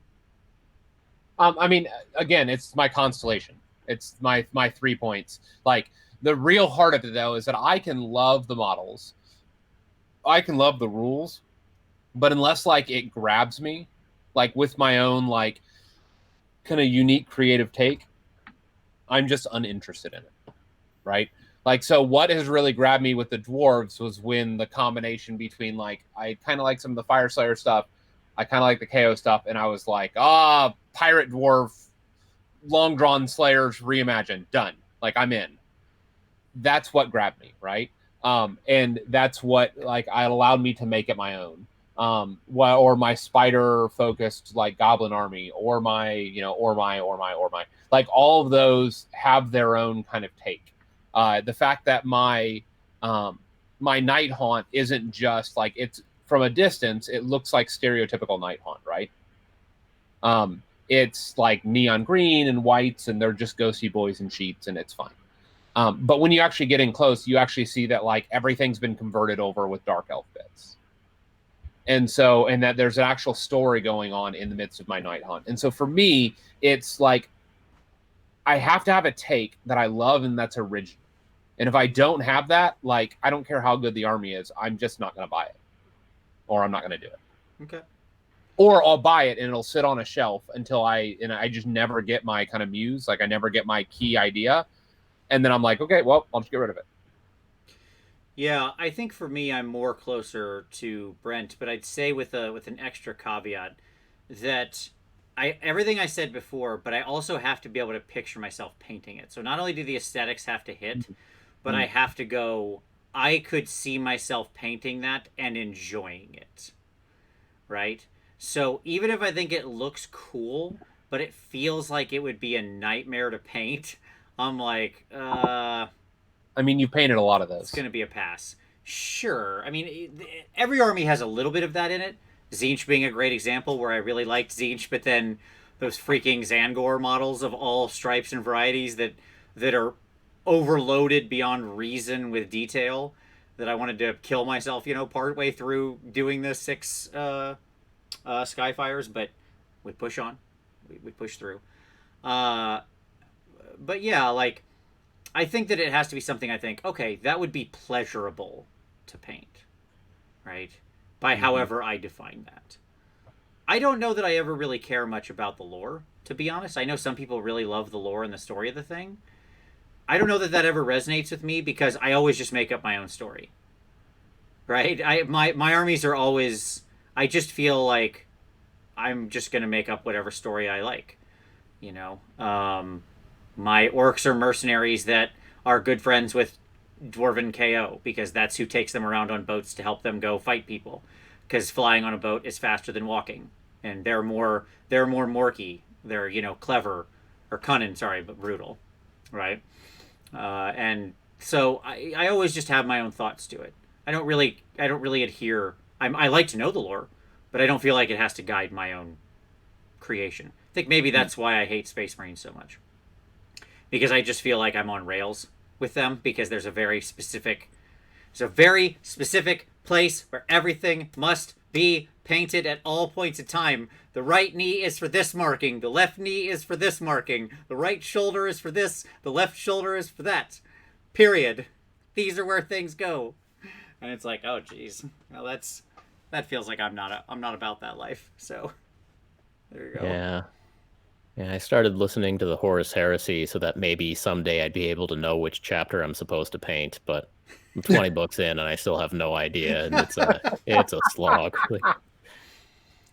I mean, again, it's my constellation. It's my 3 points. Like, the real heart of it, though, is that I can love the models. I can love the rules, but unless, like, it grabs me, like, with my own, like, kind of unique creative take, I'm just uninterested in it, right? Like, so what has really grabbed me with the dwarves was when the combination between, like, I kind of like some of the Fire Slayer stuff, I kind of like the KO stuff, and I was like, pirate dwarf, long drawn slayers reimagined, done. Like, I'm in. That's what grabbed me, right? And that's what, like, it allowed me to make it my own. or my spider focused like goblin army, or my like all of those have their own kind of take. The fact that my night haunt isn't just like, it's from a distance it looks like stereotypical night haunt, right? It's like neon green and whites, and they're just ghosty boys in sheets, and it's fine. But when you actually get in close, you actually see that like everything's been converted over with dark elf bits. And that there's an actual story going on in the midst of my night hunt. And so for me, it's like, I have to have a take that I love and that's original. And if I don't have that, like, I don't care how good the army is, I'm just not going to buy it. Or I'm not going to do it. Okay. Or I'll buy it and it'll sit on a shelf until I just never get my kind of muse. Like, I never get my key idea. And then I'm like, okay, well, I'll just get rid of it. Yeah, I think for me, I'm more closer to Brent, but I'd say with an extra caveat that everything I said before, but I also have to be able to picture myself painting it. So not only do the aesthetics have to hit, but I have to go, I could see myself painting that and enjoying it. Right? So even if I think it looks cool, but it feels like it would be a nightmare to paint, I'm like, I mean, you painted a lot of those. It's going to be a pass. Sure. I mean, every army has a little bit of that in it. Tzeentch being a great example, where I really liked Tzeentch, but then those freaking Zangor models of all stripes and varieties that are overloaded beyond reason with detail, that I wanted to kill myself, partway through doing the 6 Skyfires, but we push on. We push through. But yeah, like, I think that it has to be something I think, okay, that would be pleasurable to paint, right? By however I define that. I don't know that I ever really care much about the lore, to be honest. I know some people really love the lore and the story of the thing. I don't know that ever resonates with me, because I always just make up my own story, right? My armies are always, I just feel like I'm just going to make up whatever story I like, My orcs are mercenaries that are good friends with Dwarven KO, because that's who takes them around on boats to help them go fight people. Because flying on a boat is faster than walking, and they're more morky. They're clever or cunning. Sorry, but brutal, right? And so I always just have my own thoughts to it. I don't really adhere. I like to know the lore, but I don't feel like it has to guide my own creation. I think maybe that's why I hate Space Marines so much. Because I just feel like I'm on rails with them, because there's a very specific place where everything must be painted at all points of time. The right knee is for this marking, the left knee is for this marking, the right shoulder is for this, the left shoulder is for that. Period. These are where things go. And it's like, oh geez. Well, that feels like I'm not about that life. So there you go. Yeah. Yeah, I started listening to the Horus Heresy so that maybe someday I'd be able to know which chapter I'm supposed to paint, but I'm 20 books in and I still have no idea, and it's a slog.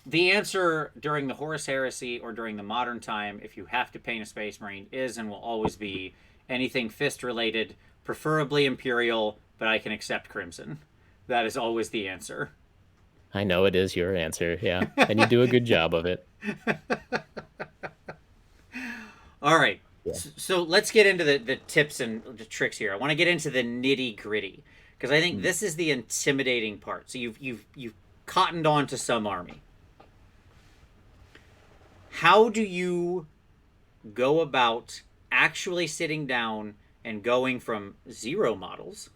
The answer during the Horus Heresy or during the modern time, if you have to paint a Space Marine, is and will always be anything fist related, preferably Imperial, but I can accept Crimson. That is always the answer. I know it is your answer, yeah, and you do a good job of it. All right, yeah. So let's get into the tips and the tricks here. I want to get into the nitty gritty, because I think this is the intimidating part. So you've cottoned on to some army. How do you go about actually sitting down and going from 0 models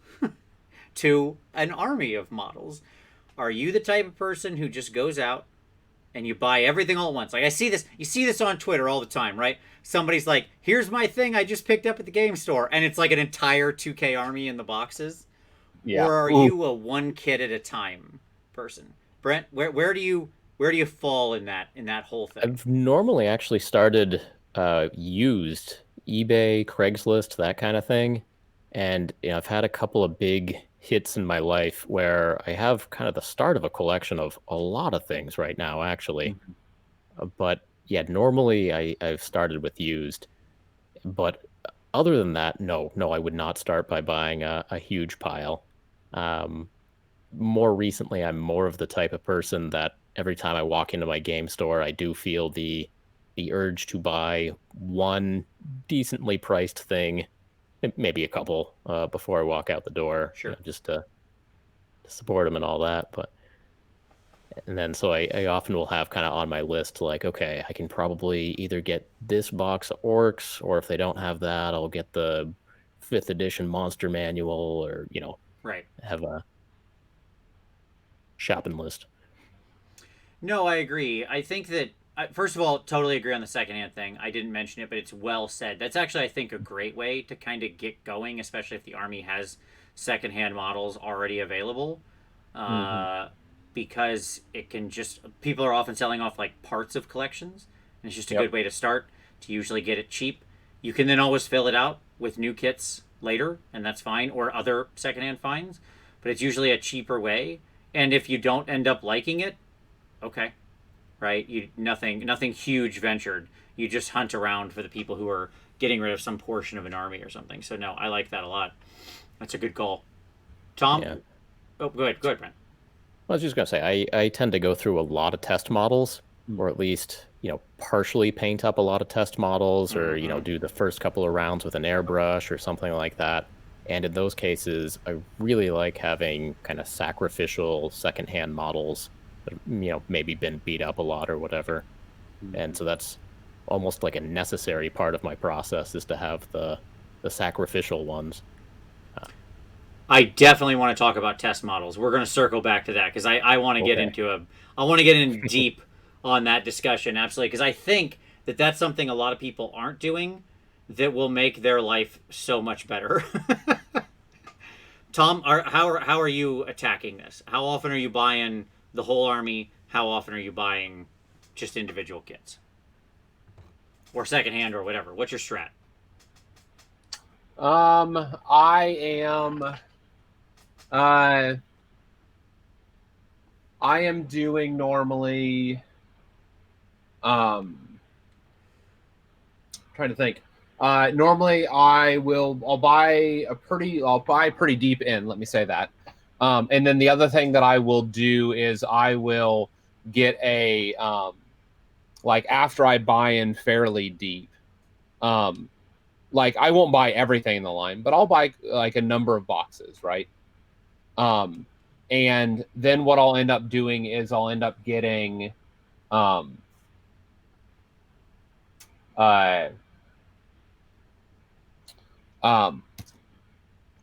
to an army of models? Are you the type of person who just goes out and you buy everything all at once? Like, you see this on Twitter all the time, right? Somebody's like, here's my thing I just picked up at the game store, and it's like an entire 2K army in the boxes. Yeah. Or are you a one kit at a time person? Brent, where do you fall in that whole thing? I've normally actually started used eBay, Craigslist, that kind of thing. And I've had a couple of big hits in my life where I have kind of the start of a collection of a lot of things right now, actually. But yeah, normally I've started with used. But other than that, no, I would not start by buying a huge pile. more recently, I'm more of the type of person that every time I walk into my game store, I do feel the urge to buy one decently priced thing, maybe a couple, before I walk out the door, Sure. just to support them and all that. But and then so I often will have kind of on my list like, okay, I can probably either get this box of orcs, or if they don't have that, I'll get the 5th edition monster manual, or Right. have a shopping list. No, I agree. I think that first of all, totally agree on the secondhand thing. I didn't mention it, but it's well said. That's actually, I think, a great way to kind of get going, especially if the army has secondhand models already available, because it can just people are often selling off like parts of collections, and it's just a good way to start to usually get it cheap. You can then always fill it out with new kits later, and that's fine, or other secondhand finds. But it's usually a cheaper way. And if you don't end up liking it, okay, right? You nothing huge ventured. You just hunt around for the people who are getting rid of some portion of an army or something. So no, I like that a lot. That's a good call. Tom? Yeah. Oh, go ahead, Brent. I was just gonna say I tend to go through a lot of test models, or at least partially paint up a lot of test models, or do the first couple of rounds with an airbrush or something like that. And in those cases, I really like having kind of sacrificial secondhand models that maybe been beat up a lot or whatever. And so that's almost like a necessary part of my process, is to have the sacrificial ones. I definitely want to talk about test models. We're going to circle back to that because I want to get into I want to get in deep on that discussion, absolutely, because I think that that's something a lot of people aren't doing that will make their life so much better. Tom, how are you attacking this? How often are you buying the whole army? How often are you buying just individual kits? Or secondhand or whatever? What's your strat? I am doing normally trying to think. Normally I'll buy pretty deep in, let me say that. And then the other thing that I will do is I will get a like after I buy in fairly deep, like I won't buy everything in the line, but I'll buy like a number of boxes, right? And then what I'll end up doing is I'll end up getting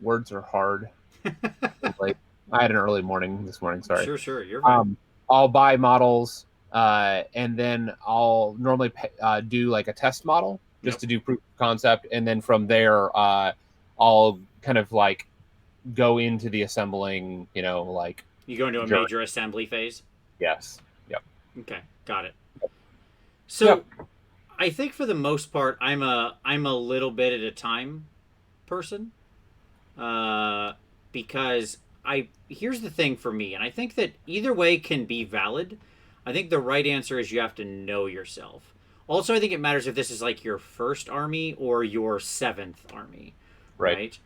words are hard. Like, I had an early morning this morning, sorry. Sure, you're right. I'll buy models, and then I'll normally do like a test model just to do proof of concept, and then from there I'll kind of like go into the assembling, like you go into a major assembly phase? Yes. Yep. Okay, got it. So I think for the most part I'm a little bit at a time person. Because here's the thing for me, and I think that either way can be valid. I think the right answer is you have to know yourself. Also, I think it matters if this is like your first army or your 7th army, right?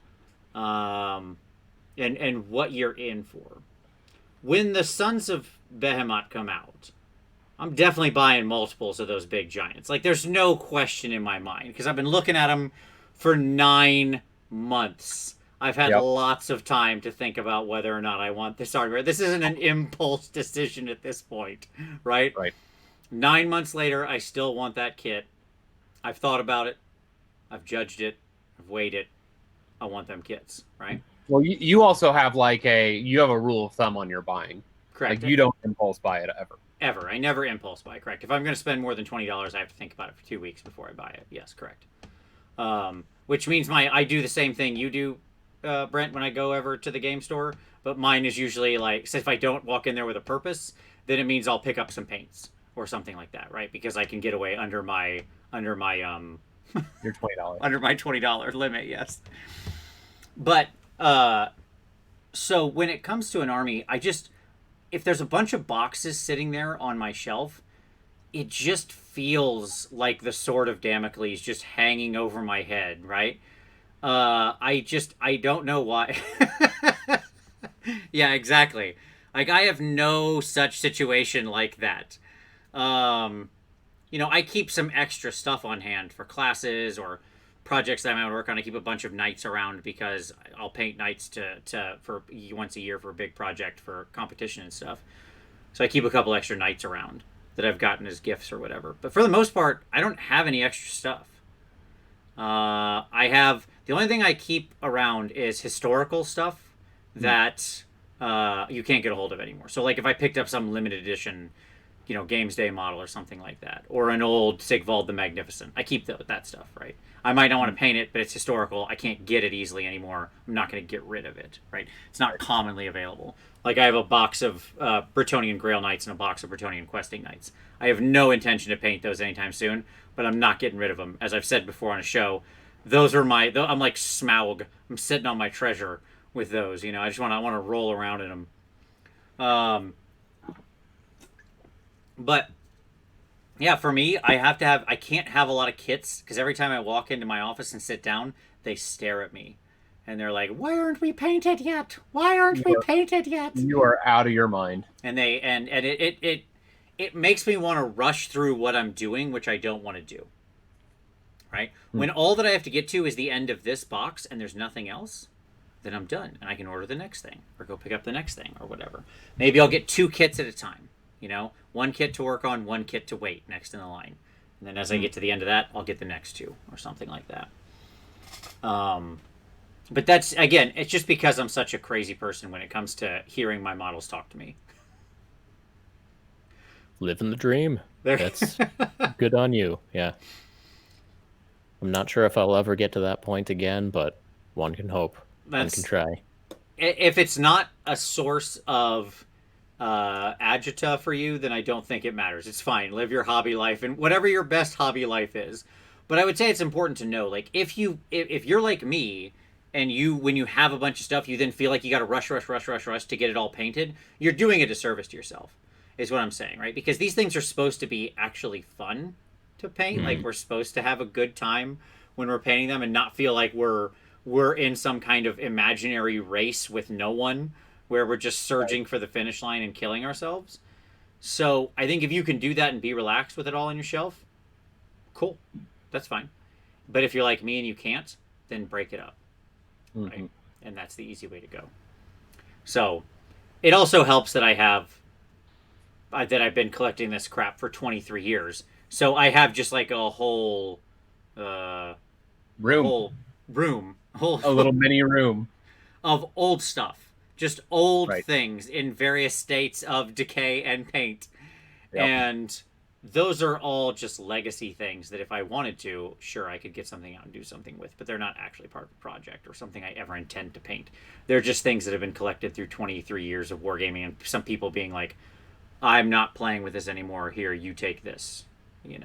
And what you're in for. When the Sons of Behemoth come out, I'm definitely buying multiples of those big giants. Like, there's no question in my mind, because I've been looking at them for 9 months. I've had lots of time to think about whether or not I want this hardware. This isn't an impulse decision at this point, right? Right. 9 months later, I still want that kit. I've thought about it. I've judged it. I've weighed it. I want them kits, right? Well, you also have you have a rule of thumb on your buying. Correct. Like, you don't impulse buy it ever. Ever. I never impulse buy, correct. If I'm going to spend more than $20, I have to think about it for 2 weeks before I buy it. Yes, correct. Which means I do the same thing you do, Brent, when I go over to the game store, but mine is usually like, so if I don't walk in there with a purpose, then it means I'll pick up some paints or something like that, right? Because I can get away under my your $20 under my $20 limit, yes. But so when it comes to an army, if there's a bunch of boxes sitting there on my shelf, it just feels like the sword of Damocles just hanging over my head, right? I don't know why. Yeah, exactly. Like I have no such situation like that. Um, I keep some extra stuff on hand for classes or projects that I might work on. I keep a bunch of knights around because I'll paint knights to for once a year for a big project for competition and stuff. So I keep a couple extra knights around that I've gotten as gifts or whatever. But for the most part, I don't have any extra stuff. I have the only thing I keep around is historical stuff that you can't get a hold of anymore. So like if I picked up some limited edition, Games Day model or something like that, or an old Sigvald the Magnificent, I keep that stuff, right? I might not want to paint it, but it's historical. I can't get it easily anymore. I'm not going to get rid of it, right? It's not commonly available. Like I have a box of Bretonnian Grail Knights and a box of Bretonnian Questing Knights. I have no intention to paint those anytime soon, but I'm not getting rid of them. As I've said before on a show, those are I'm like Smaug. I'm sitting on my treasure with those. I want to roll around in them. But yeah, for me, I can't have a lot of kits because every time I walk into my office and sit down, they stare at me. And they're like, "Why aren't we painted yet? Why aren't we painted yet?" You are out of your mind. And it makes me want to rush through what I'm doing, which I don't want to do. Right? When all that I have to get to is the end of this box and there's nothing else, then I'm done and I can order the next thing or go pick up the next thing or whatever. Maybe I'll get 2 kits at a time. One kit to work on, one kit to wait next in the line. And then as I get to the end of that, I'll get the next 2 or something like that. But that's, again, it's just because I'm such a crazy person when it comes to hearing my models talk to me. Living the dream. That's good on you. Yeah. I'm not sure if I'll ever get to that point again, but one can hope. One can try. If it's not a source of agita for you, then I don't think it matters. It's fine. Live your hobby life and whatever your best hobby life is. But I would say it's important to know, like, if you're like me and when you have a bunch of stuff, you then feel like you got to rush to get it all painted, you're doing a disservice to yourself, is what I'm saying, right? Because these things are supposed to be actually fun to paint. Like we're supposed to have a good time when we're painting them and not feel like we're in some kind of imaginary race with no one where we're just surging for the finish line and killing ourselves. So I think if you can do that and be relaxed with it all on your shelf, cool, that's fine. But if you're like me and you can't, then break it up, right? And that's the easy way to go. So it also helps that that I've been collecting this crap for 23 years. So I have just like a whole room, a little mini room of old stuff, just old things in various states of decay and paint. Yep. And those are all just legacy things that if I wanted to, sure, I could get something out and do something with, but they're not actually part of the project or something I ever intend to paint. They're just things that have been collected through 23 years of wargaming and some people being like, I'm not playing with this anymore. Here, you take this.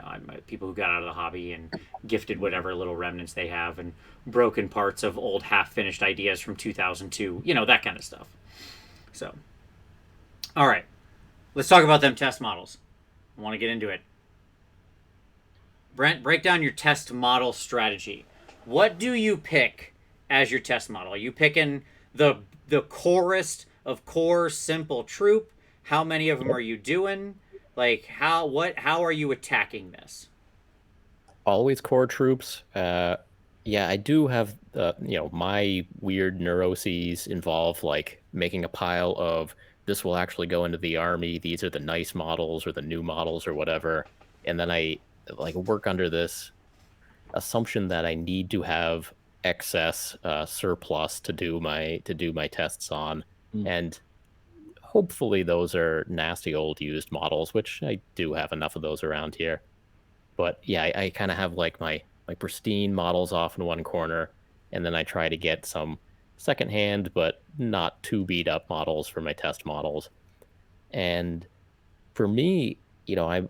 I'm people who got out of the hobby and gifted whatever little remnants they have and broken parts of old half-finished ideas from 2002. That kind of stuff. So, all right. Let's talk about them test models. I want to get into it. Brent, break down your test model strategy. What do you pick as your test model? Are you picking the corest of core simple troop? How many of them are you doing? Like how are you attacking this? Always core troops. Yeah, I do have my weird neuroses involve like making a pile of this will actually go into the army. These are the nice models or the new models or whatever, and then I like work under this assumption that I need to have excess surplus to do my tests on, and hopefully those are nasty old used models, which I do have enough of those around here. But yeah, I kind of have like my pristine models off in one corner, and then I try to get some secondhand but not too beat up models for my test models. And for me, I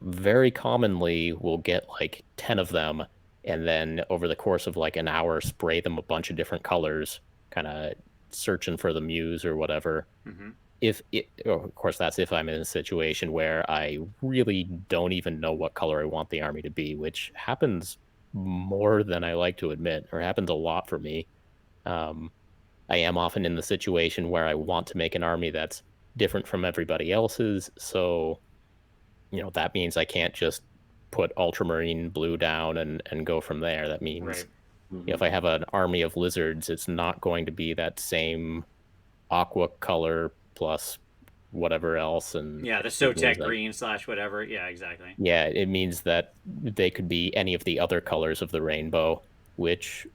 very commonly will get like 10 of them, and then over the course of like an hour spray them a bunch of different colors, kind of searching for the muse or whatever. Of course, that's if I'm in a situation where I really don't even know what color I want the army to be, which happens more than I like to admit, or happens a lot for me. I am often in the situation where I want to make an army that's different from everybody else's. So, that means I can't just put ultramarine blue down and go from there. That means, Right. if I have an army of lizards, it's not going to be that same aqua color plus whatever else. And Yeah, the it means Sotek that, green / whatever. Yeah, exactly. yeah, it means that they could be any of the other colors of the rainbow, which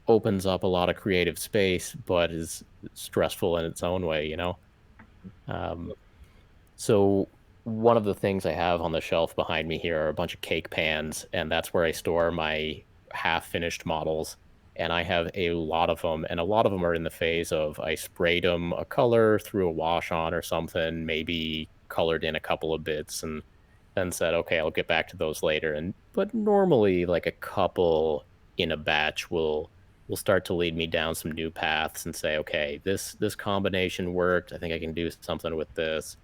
opens up a lot of creative space, but is stressful in its own way, Um, so one of the things I have on the shelf behind me here are a bunch of cake pans, and that's where I store my half-finished models. And I have a lot of them, and a lot of them are in the phase of I sprayed them a color, threw a wash on or something, maybe colored in a couple of bits, and then said, okay, I'll get back to those later. But normally, like a couple in a batch will start to lead me down some new paths and say, okay, this combination worked. I think I can do something with this.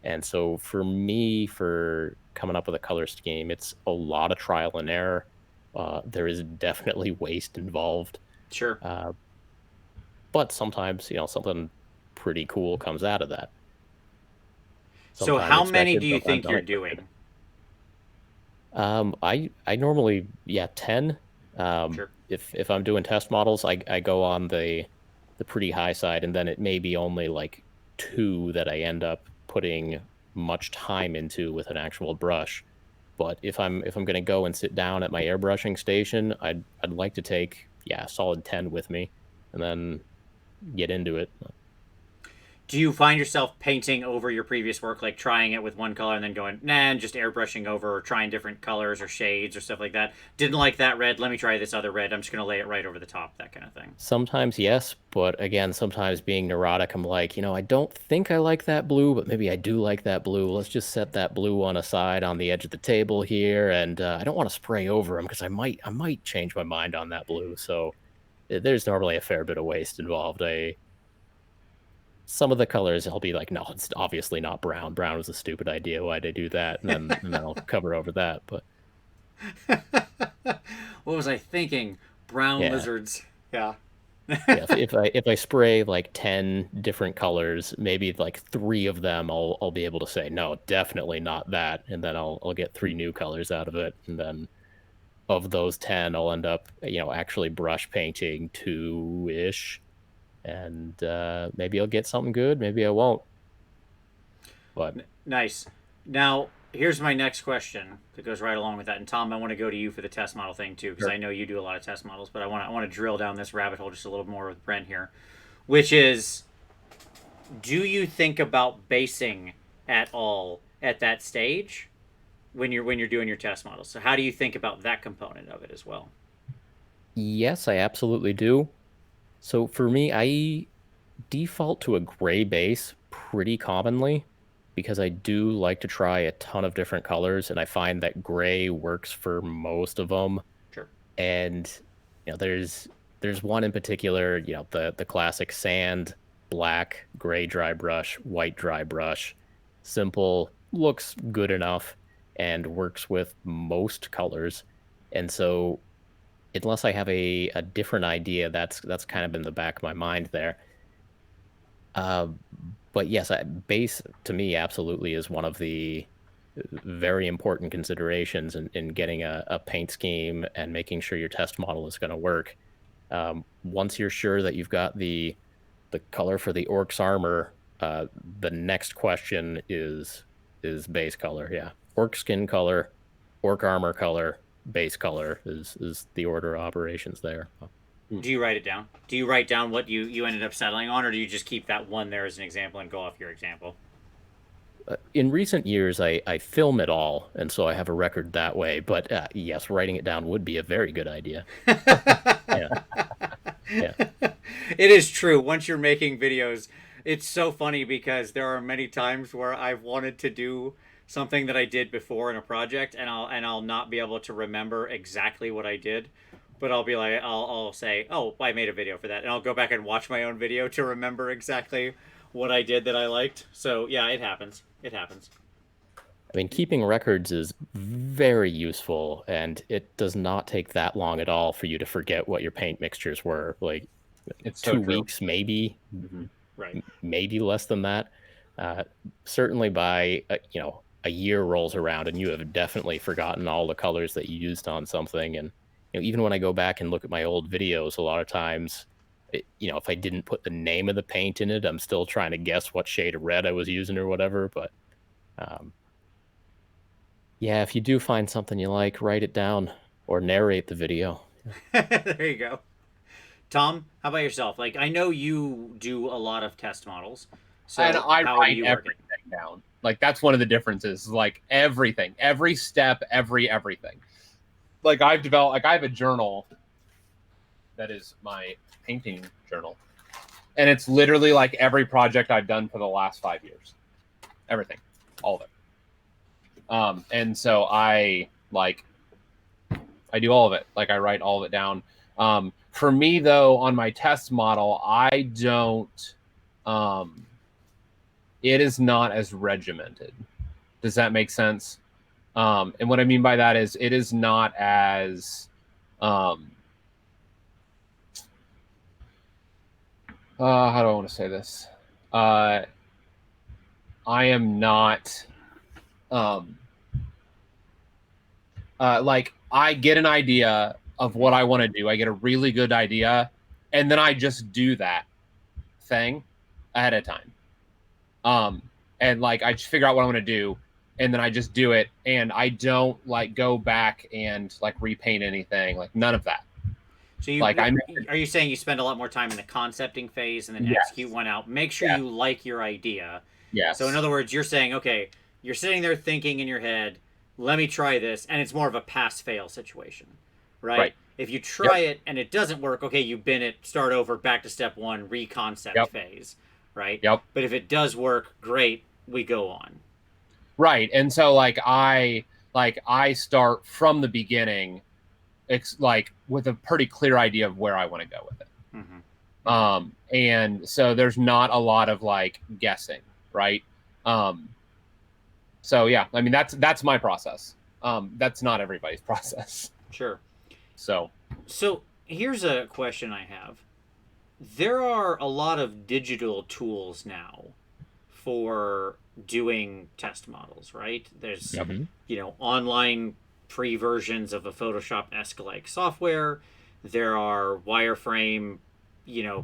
And so for me, for coming up with a color scheme, it's a lot of trial and error. There is definitely waste involved, Sure. but sometimes something pretty cool comes out of that. So Sometimes how many expected, do you sometimes think you're unexpected. doing? I normally 10. Sure. If I'm doing test models, I go on the pretty high side, and then it may be only like 2 that I end up putting much time into with an actual brush. But if I'm going to go and sit down at my airbrushing station, I'd like to take a solid 10 with me, and then get into it. Do you find yourself painting over your previous work, like trying it with one color and then going, nah, and just airbrushing over, or trying different colors or shades or stuff like that? Didn't like that red, let me try this other red. I'm just going to lay it right over the top, that kind of thing. Sometimes yes, but again, sometimes being neurotic, I'm like, I don't think I like that blue, but maybe I do like that blue. Let's just set that blue one aside on the edge of the table here, and I don't want to spray over them because I might change my mind on that blue. So there's normally a fair bit of waste involved. Some of the colors I'll be like, no, it's obviously not brown. Brown was a stupid idea. Why'd I do that? And then I'll cover over that. But What was I thinking? Brown yeah. lizards. Yeah. Yeah, if I spray like 10 different colors, maybe like 3 of them I'll be able to say, no, definitely not that, and then I'll get 3 new colors out of it, and then of those 10 I'll end up actually brush painting 2-ish, and maybe I'll get something good, maybe I won't. But Nice. Now, here's my next question that goes right along with that. And Tom, I want to go to you for the test model thing too, because sure. I know you do a lot of test models. But I want to drill down this rabbit hole just a little more with Brent here, which is, do you think about basing at all at that stage when you're doing your test models? So how do you think about that component of it as well? Yes, I absolutely do. So for me, I default to a gray base pretty commonly, because I do like to try a ton of different colors, and I find that gray works for most of them. Sure. And there's one in particular, the classic sand, black, gray dry brush, white dry brush. Simple, looks good enough, and works with most colors. And so unless I have a different idea, that's kind of in the back of my mind there. But yes, base to me absolutely is one of the very important considerations in getting a paint scheme and making sure your test model is going to work. Once you're sure that you've got the color for the orc's armor, the next question is base color. Yeah, orc skin color, orc armor color, base color is the order of operations there. Do you write it down? Do you write down what you ended up settling on, or do you just keep that one there as an example and go off your example? In recent years, I film it all, and so I have a record that way. But yes, writing it down would be a very good idea. Yeah, yeah, It is true. Once you're making videos, it's so funny because there are many times where I've wanted to do something that I did before in a project, and I'll not be able to remember exactly what I did, but I'll be like, I'll say, oh, I made a video for that, and I'll go back and watch my own video to remember exactly what I did that I liked. So yeah, it happens. It happens. I mean, keeping records is very useful, and it does not take that long at all for you to forget what your paint mixtures were. Like, It's so 2 true. weeks, maybe, Right. maybe less than that. Certainly by a year rolls around and you have definitely forgotten all the colors that you used on something. And even when I go back and look at my old videos, a lot of times, if I didn't put the name of the paint in it, I'm still trying to guess what shade of red I was using or whatever. But yeah, if you do find something you like, write it down or narrate the video. There you go. Tom, how about yourself? Like, I know you do a lot of test models. So And I how do write you work it? everything down. Like, that's one of the differences. Like, everything, every step, everything. Like, I have a journal that is my painting journal, and it's literally like every project I've done for the last 5 years, everything, all of it. And so I do all of it. Like, I write all of it down. For me, though, on my test model, I don't. It is not as regimented. Does that make sense? And what I mean by that is it is not as how do I want to say this? I am not like, I get an idea of what I want to do. I get a really good idea, and then I just do that thing ahead of time. And like, I just figure out what I want to do, and then I just do it, and I don't like go back and like repaint anything, like none of that. So you Like, are you saying you spend a lot more time in the concepting phase and then Yes. execute one out? Make sure Yes. you like your idea. Yes. So in other words, you're saying, okay, you're sitting there thinking in your head, let me try this, and it's more of a pass-fail situation, right? Right. If you try it and it doesn't work, okay, you bin it, start over, back to step one, reconcept phase, right? Yep. But if it does work, great, we go on. Right. And so like I start from the beginning, like with a pretty clear idea of where I want to go with it. Mm-hmm. And so there's not a lot of like guessing, right? So yeah, I mean, that's my process. That's not everybody's process. Sure. So here's a question I have. There are a lot of digital tools now for doing test models, right? There's online free versions of a Photoshop-esque like software. There are wireframe,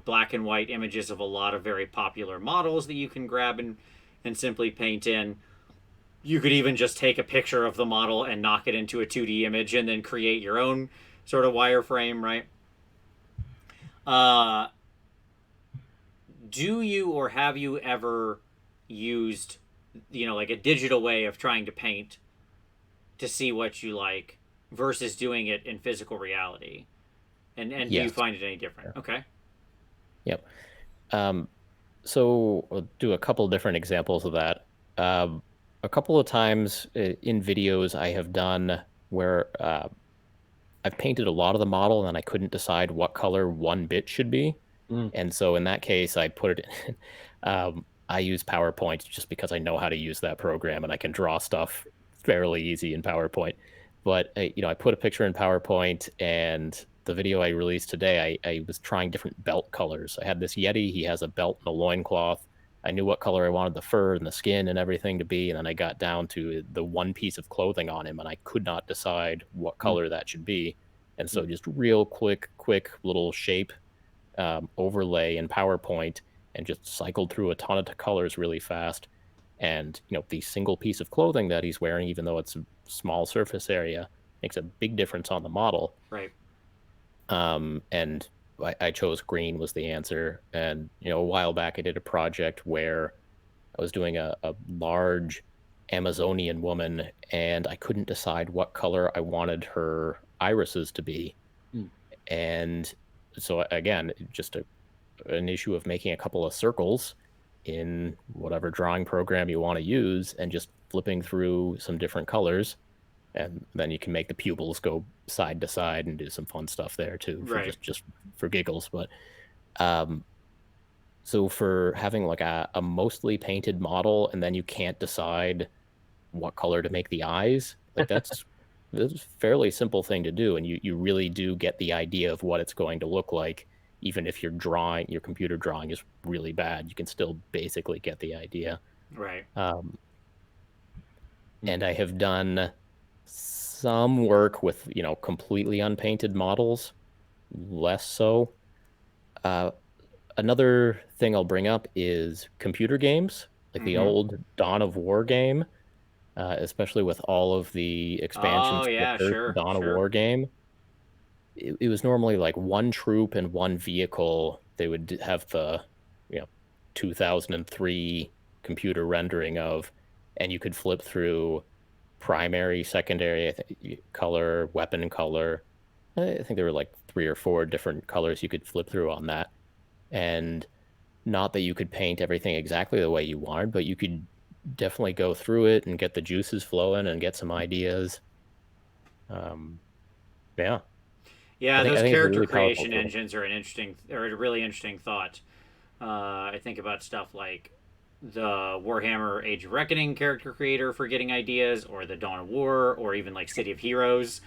black and white images of a lot of very popular models that you can grab and simply paint in. You could even just take a picture of the model and knock it into a 2D image and then create your own sort of wireframe, right? Do you or have you ever used, like a digital way of trying to paint to see what you like versus doing it in physical reality? And do you find it any different? Yeah. Okay. Yep. So I'll do a couple different examples of that. A couple of times in videos I have done where I've painted a lot of the model and then I couldn't decide what color one bit should be. And so in that case, I put it in, I use PowerPoint just because I know how to use that program and I can draw stuff fairly easy in PowerPoint. But, I put a picture in PowerPoint, and the video I released today, I was trying different belt colors. I had this Yeti. He has a belt and a loincloth. I knew what color I wanted the fur and the skin and everything to be. And then I got down to the one piece of clothing on him, and I could not decide what color that should be. And so just real quick little shape overlay in PowerPoint, and just cycled through a ton of colors really fast. And, the single piece of clothing that he's wearing, even though it's a small surface area, makes a big difference on the model. Right. And I chose green was the answer. And, a while back I did a project where I was doing a large Amazonian woman, and I couldn't decide what color I wanted her irises to be. And so again, just an issue of making a couple of circles in whatever drawing program you want to use and just flipping through some different colors. And then you can make the pupils go side to side and do some fun stuff there too, for just for giggles. But so for having like a mostly painted model and then you can't decide what color to make the eyes, like that's a fairly simple thing to do. And you really do get the idea of what it's going to look like even if your computer drawing is really bad, you can still basically get the idea. Right. And I have done some work with, completely unpainted models, less so. Another thing I'll bring up is computer games, like the old Dawn of War game, especially with all of the expansions Oh to the yeah, first sure, Dawn of sure. War game. It was normally like one troop and one vehicle. They would have the, 2003 computer rendering of, and you could flip through primary, secondary, color, weapon color. I think there were like 3 or 4 different colors you could flip through on that. And not that you could paint everything exactly the way you wanted, but you could definitely go through it and get the juices flowing and get some ideas. Yeah. Yeah, I those think it's a character really powerful creation tool. engines are a really interesting thought. I think about stuff like the Warhammer Age of Reckoning character creator for getting ideas, or the Dawn of War, or even like City of Heroes,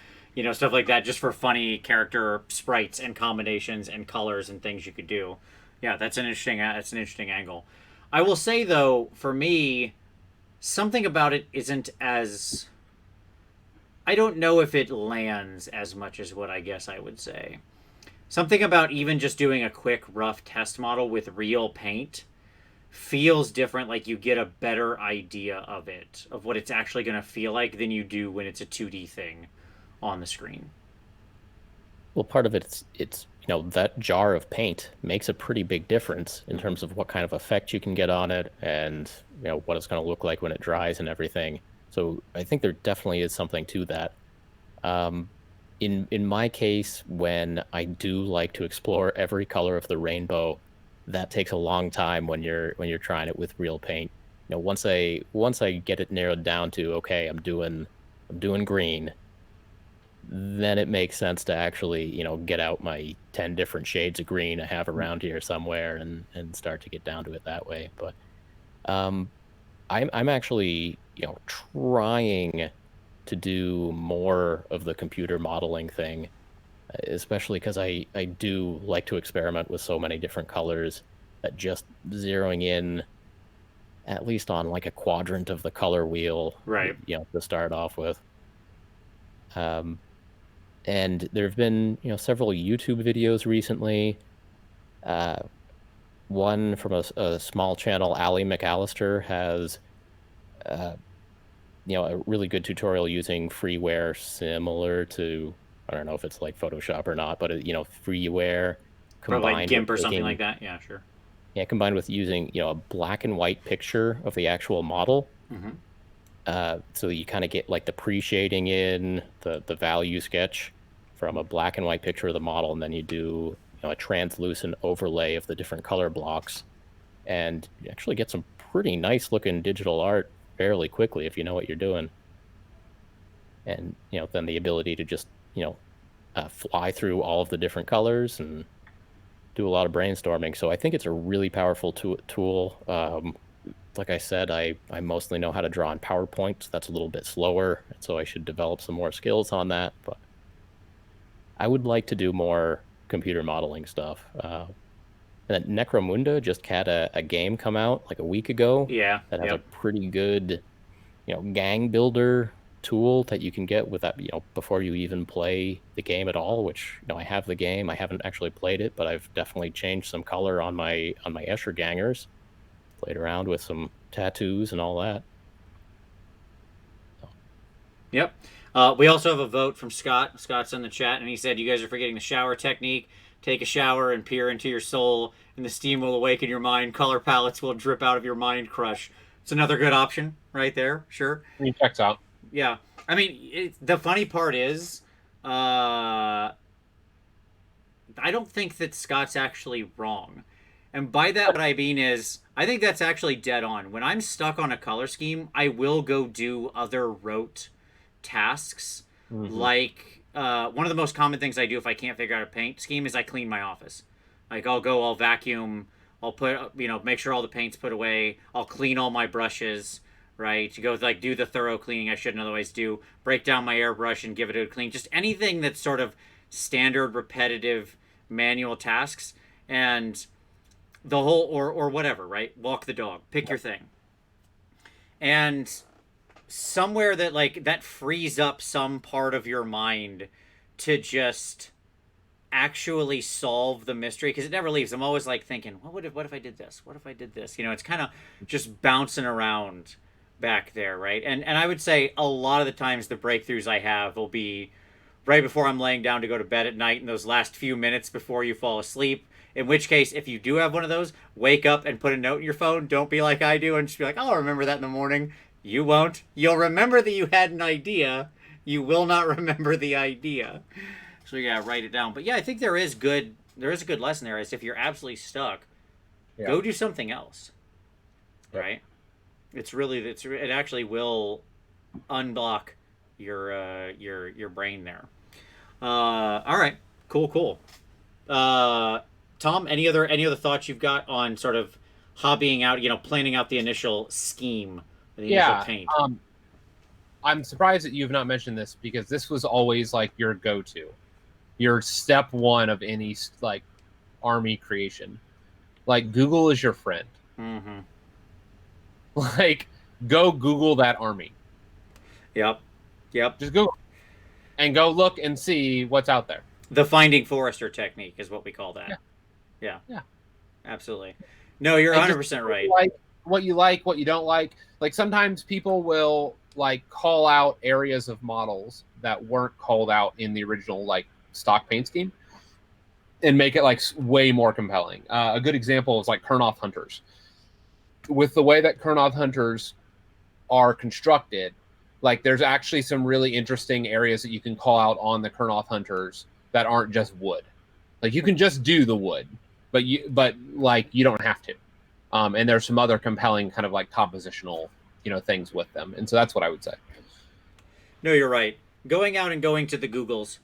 stuff like that, just for funny character sprites and combinations and colors and things you could do. Yeah, that's an interesting angle. I will say though, for me, something about it isn't as, I don't know if it lands as much as what I guess I would say. Something about even just doing a quick rough test model with real paint feels different, like you get a better idea of it, of what it's actually going to feel like, than you do when it's a 2D thing on the screen. Well, part of it's that jar of paint makes a pretty big difference in terms of what kind of effect you can get on it, and what it's going to look like when it dries and everything. So I think there definitely is something to that. In my case, when I do like to explore every color of the rainbow, that takes a long time when you're trying it with real paint. Once I get it narrowed down to, okay, I'm doing green, then it makes sense to actually, get out my 10 different shades of green I have around here somewhere and start to get down to it that way. But um I'm actually, trying to do more of the computer modeling thing, especially because I do like to experiment with so many different colors that just zeroing in at least on like a quadrant of the color wheel, Right. to start off with. Um, and there have been, several YouTube videos recently. Uh, One from a small channel, Ali McAllister, has uh, a really good tutorial using freeware similar to, I don't know if it's like Photoshop or not, but freeware Probably like combined with GIMP or something like taking, that. Yeah, sure. yeah, combined with using, a black and white picture of the actual model. Mm-hmm. So you kind of get like the pre-shading in the value sketch from a black and white picture of the model, and then you do, a translucent overlay of the different color blocks, and you actually get some pretty nice looking digital art fairly quickly if you know what you're doing. And then the ability to just fly through all of the different colors and do a lot of brainstorming. So I think it's a really powerful tool. Like I said, I mostly know how to draw in PowerPoint, so that's a little bit slower, and so I should develop some more skills on that. But I would like to do more computer modeling stuff. And then Necromunda just had a game come out like a week ago Yeah. that has a Yep. pretty good, gang builder tool that you can get with that, before you even play the game at all, which, I have the game. I haven't actually played it, but I've definitely changed some color on my Escher gangers, played around with some tattoos and all that. Yep. We also have a vote from Scott. Scott's in the chat, and he said, "You guys are forgetting the shower technique. Take a shower and peer into your soul, and the steam will awaken your mind. Color palettes will drip out of your mind crush." It's another good option right there. Sure. He checks out. Yeah. I mean, the funny part is, I don't think that Scott's actually wrong. And by that, what I mean is, I think that's actually dead on. When I'm stuck on a color scheme, I will go do other rote tasks. Like, one of the most common things I do if I can't figure out a paint scheme is I clean my office. Like, I'll vacuum, I'll put, make sure all the paint's put away, I'll clean all my brushes, right? To go, like, do the thorough cleaning I shouldn't otherwise do, break down my airbrush and give it a clean. Just anything that's sort of standard, repetitive, manual tasks. and the whole or whatever, right? Walk the dog, pick your thing, and somewhere that like that frees up some part of your mind to just actually solve the mystery, because it never leaves. I'm always like thinking, what if I did this? What if I did this? You know, it's kind of just bouncing around back there, right? And I would say a lot of the times the breakthroughs I have will be right before I'm laying down to go to bed at night, in those last few minutes before you fall asleep. In which case, if you do have one of those, wake up and put a note in your phone. Don't be like I do and just be like, I'll remember that in the morning. You won't. You'll remember that you had an idea. You will not remember the idea. So you gotta write it down. But yeah, I think there is a good lesson there. Is if you're absolutely stuck, go do something else. Right? It actually will unblock your brain there. All right, cool. Tom, any other thoughts you've got on sort of hobbying out, planning out the initial scheme, the initial paint? I'm surprised that you've not mentioned this, because this was always like your go-to, your step one of any like army creation. Like, Google is your friend. Mm-hmm. Like, go Google that army. Yep. Just Google and go look and see what's out there. The Finding Forrester technique is what we call that. Yeah. Absolutely. No, you're 100% right. Like what you like, what you don't like. Like, sometimes people will like call out areas of models that weren't called out in the original like stock paint scheme and make it like way more compelling. A good example is like Kurnoth Hunters. With the way that Kurnoth Hunters are constructed, like, there's actually some really interesting areas that you can call out on the Kurnoth Hunters that aren't just wood. Like, you can just do the wood, but you don't have to. And there's some other compelling kind of like compositional, things with them. And so that's what I would say. No, you're right. Going out and going to the Googles.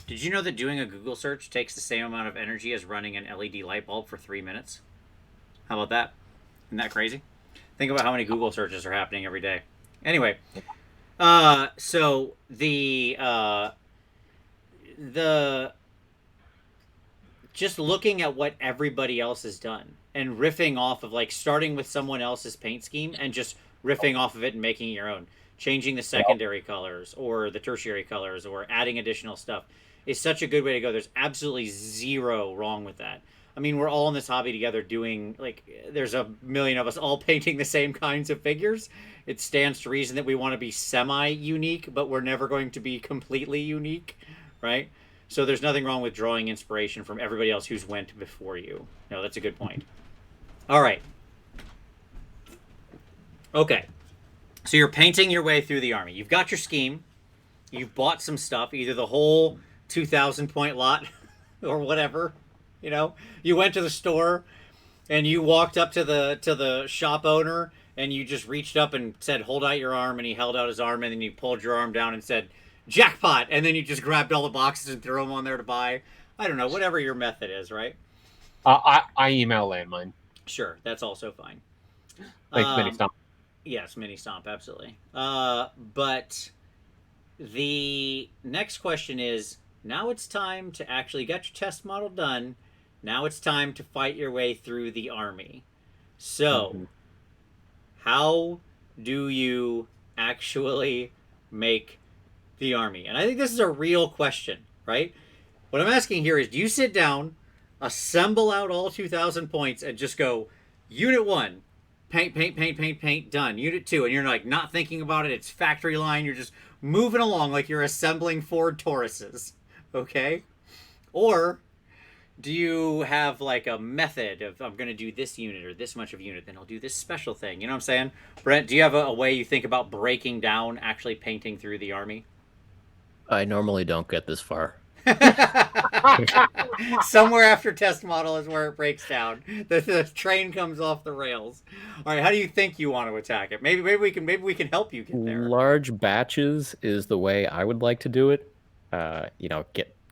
Did you know that doing a Google search takes the same amount of energy as running an LED light bulb for 3 minutes? How about that? Isn't that crazy? Think about how many Google searches are happening every day. Anyway, so the just looking at what everybody else has done and riffing off of, like, starting with someone else's paint scheme and just riffing off of it and making it your own, changing the secondary colors or the tertiary colors or adding additional stuff is such a good way to go. There's absolutely zero wrong with that. I mean, we're all in this hobby together doing, like, there's a million of us all painting the same kinds of figures. It stands to reason that we want to be semi-unique, but we're never going to be completely unique, right? So there's nothing wrong with drawing inspiration from everybody else who's went before you. No, that's a good point. All right. Okay. So you're painting your way through the army. You've got your scheme. You've bought some stuff, either the whole 2,000 point lot or whatever. You went to the store and you walked up to the shop owner and you just reached up and said, hold out your arm, and he held out his arm, and then you pulled your arm down and said, jackpot, and then you just grabbed all the boxes and threw them on there to buy. I don't know, whatever your method is, right? I email landmine. Sure, that's also fine. Thanks, Mini Stomp. Yes, Mini Stomp, absolutely. But the next question is, now it's time to actually get your test model done. Now it's time to fight your way through the army. So, how do you actually make the army? And I think this is a real question, right? What I'm asking here is, do you sit down, assemble out all 2,000 points, and just go, Unit 1, paint, done. Unit 2, and you're like not thinking about it, it's factory line, you're just moving along like you're assembling Ford Tauruses, okay? Or do you have like a method of, I'm going to do this unit or this much of unit, then I'll do this special thing? You know what I'm saying? Brent, do you have a way you think about breaking down actually painting through the army? I normally don't get this far. Somewhere after test model is where it breaks down. The train comes off the rails. All right, how do you think you want to attack it? Maybe we can help you get there. Large batches is the way I would like to do it.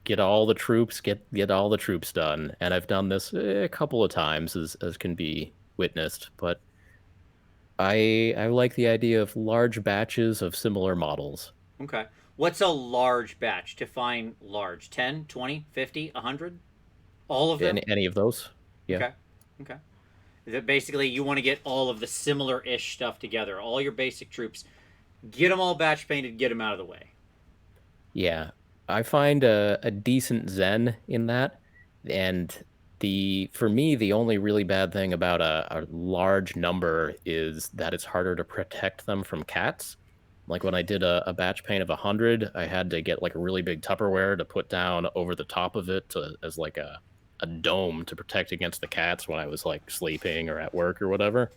Get all the troops, get all the troops done. And I've done this a couple of times, as can be witnessed. But I like the idea of large batches of similar models. Okay. What's a large batch? Define large. 10, 20, 50, 100? All of them? Any of those? Yeah. Okay. Okay. That basically you want to get all of the similar-ish stuff together, all your basic troops, get them all batch painted, get them out of the way. Yeah. I find a decent zen in that. And for me, the only really bad thing about a large number is that it's harder to protect them from cats. Like when I did a batch paint of 100, I had to get like a really big Tupperware to put down over the top of it as like a dome to protect against the cats when I was like sleeping or at work or whatever.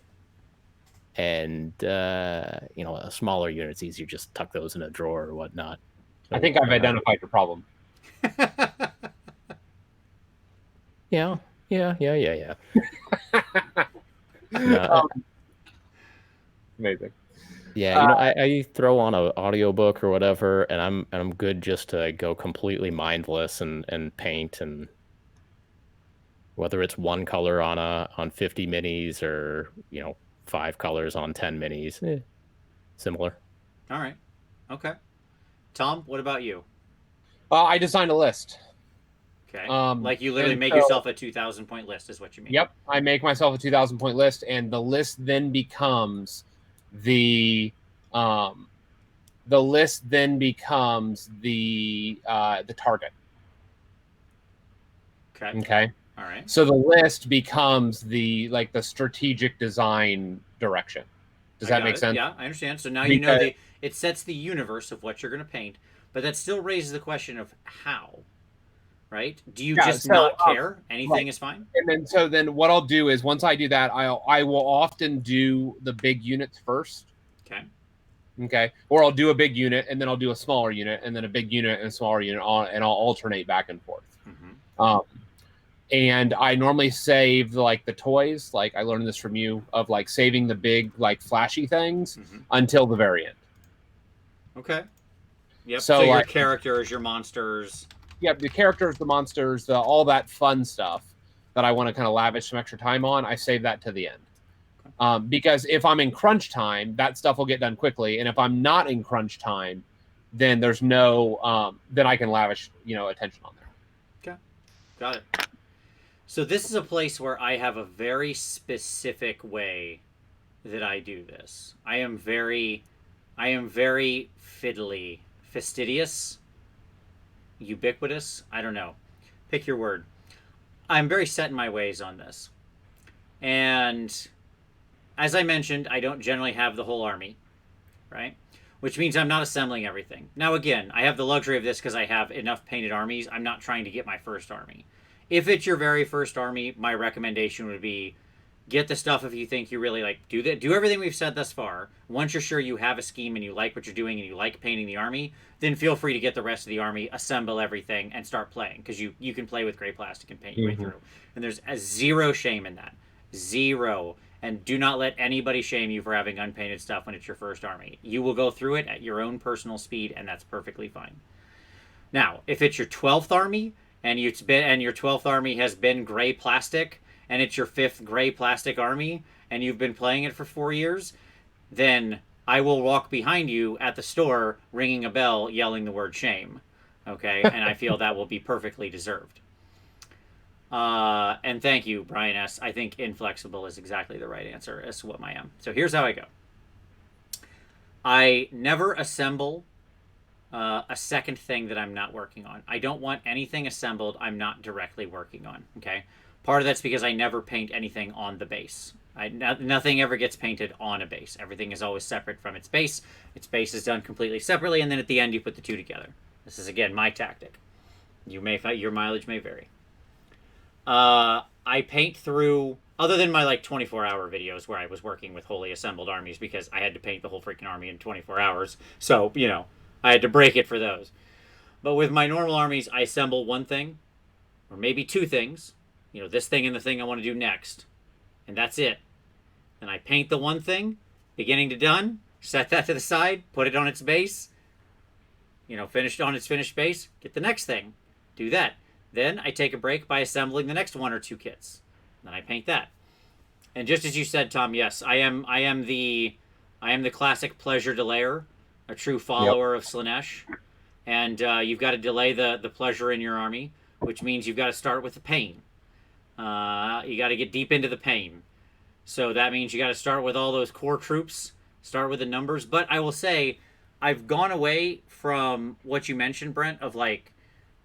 And a smaller unit, it's easier just tuck those in a drawer or whatnot. I think I've identified your problem. Yeah. Amazing. Yeah, I throw on an audiobook or whatever, and I'm good just to go completely mindless and paint, and whether it's one color on 50 minis or 5 colors on 10 minis, similar. All right. Okay. Tom, what about you? I designed a list. Okay. Like you literally make yourself a 2,000 point list is what you mean. Yep. I make myself a 2,000 point list, and the list then becomes the target. Okay. All right. So the list becomes the strategic design direction. Does that make sense? Yeah, I understand. So now you know it sets the universe of what you're going to paint, but that still raises the question of how, right? Do you just not care? Anything is fine? And then what I'll do is once I do that, I will often do the big units first. Okay. Or I'll do a big unit and then I'll do a smaller unit and then a big unit and a smaller unit and I'll alternate back and forth. Mm-hmm. And I normally save the toys. Like I learned this from you of saving the big flashy things until the very end. Okay. Yep. So your characters, your monsters. Yep, the characters, the monsters, all that fun stuff that I want to kind of lavish some extra time on, I save that to the end. Because if I'm in crunch time, that stuff will get done quickly, and if I'm not in crunch time, then there's no then I can lavish attention on there. Okay, got it. So this is a place where I have a very specific way that I do this. I am very fiddly, fastidious, ubiquitous. I don't know. Pick your word. I'm very set in my ways on this. And as I mentioned, I don't generally have the whole army, right? Which means I'm not assembling everything. Now, again, I have the luxury of this because I have enough painted armies. I'm not trying to get my first army. If it's your very first army, my recommendation would be get the stuff if you think you really like. Do everything we've said thus far. Once you're sure you have a scheme and you like what you're doing and you like painting the army, then feel free to get the rest of the army, assemble everything, and start playing. Because you can play with gray plastic and paint your way through. And there's zero shame in that. Zero. And do not let anybody shame you for having unpainted stuff when it's your first army. You will go through it at your own personal speed, and that's perfectly fine. Now, if it's your 12th army, and your 12th army has been gray plastic, and it's your 5th gray plastic army, and you've been playing it for 4 years, then I will walk behind you at the store, ringing a bell, yelling the word shame. Okay? And I feel that will be perfectly deserved. And thank you, Brian S. I think inflexible is exactly the right answer as to what I am. So here's how I go. I never assemble a second thing that I'm not working on. I don't want anything assembled I'm not directly working on. Okay? Part of that's because I never paint anything on the base. Nothing ever gets painted on a base. Everything is always separate from its base. Its base is done completely separately, and then at the end you put the two together. This is, again, my tactic. Your mileage may vary. I paint through, other than my 24-hour videos where I was working with wholly assembled armies because I had to paint the whole freaking army in 24 hours. So, I had to break it for those. But with my normal armies, I assemble one thing, or maybe two things. This thing and the thing I want to do next. And that's it. And I paint the one thing, beginning to done, set that to the side, put it on its base, finished on its finished base, get the next thing, do that. Then I take a break by assembling the next one or two kits. Then I paint that. And just as you said, Tom, yes, I am the classic pleasure delayer, a true follower of Slaanesh. And you've got to delay the pleasure in your army. which means you've got to start with the pain. You got to get deep into the pain. So that means you got to start with all those core troops, start with the numbers. But I will say, I've gone away from what you mentioned, Brent, of like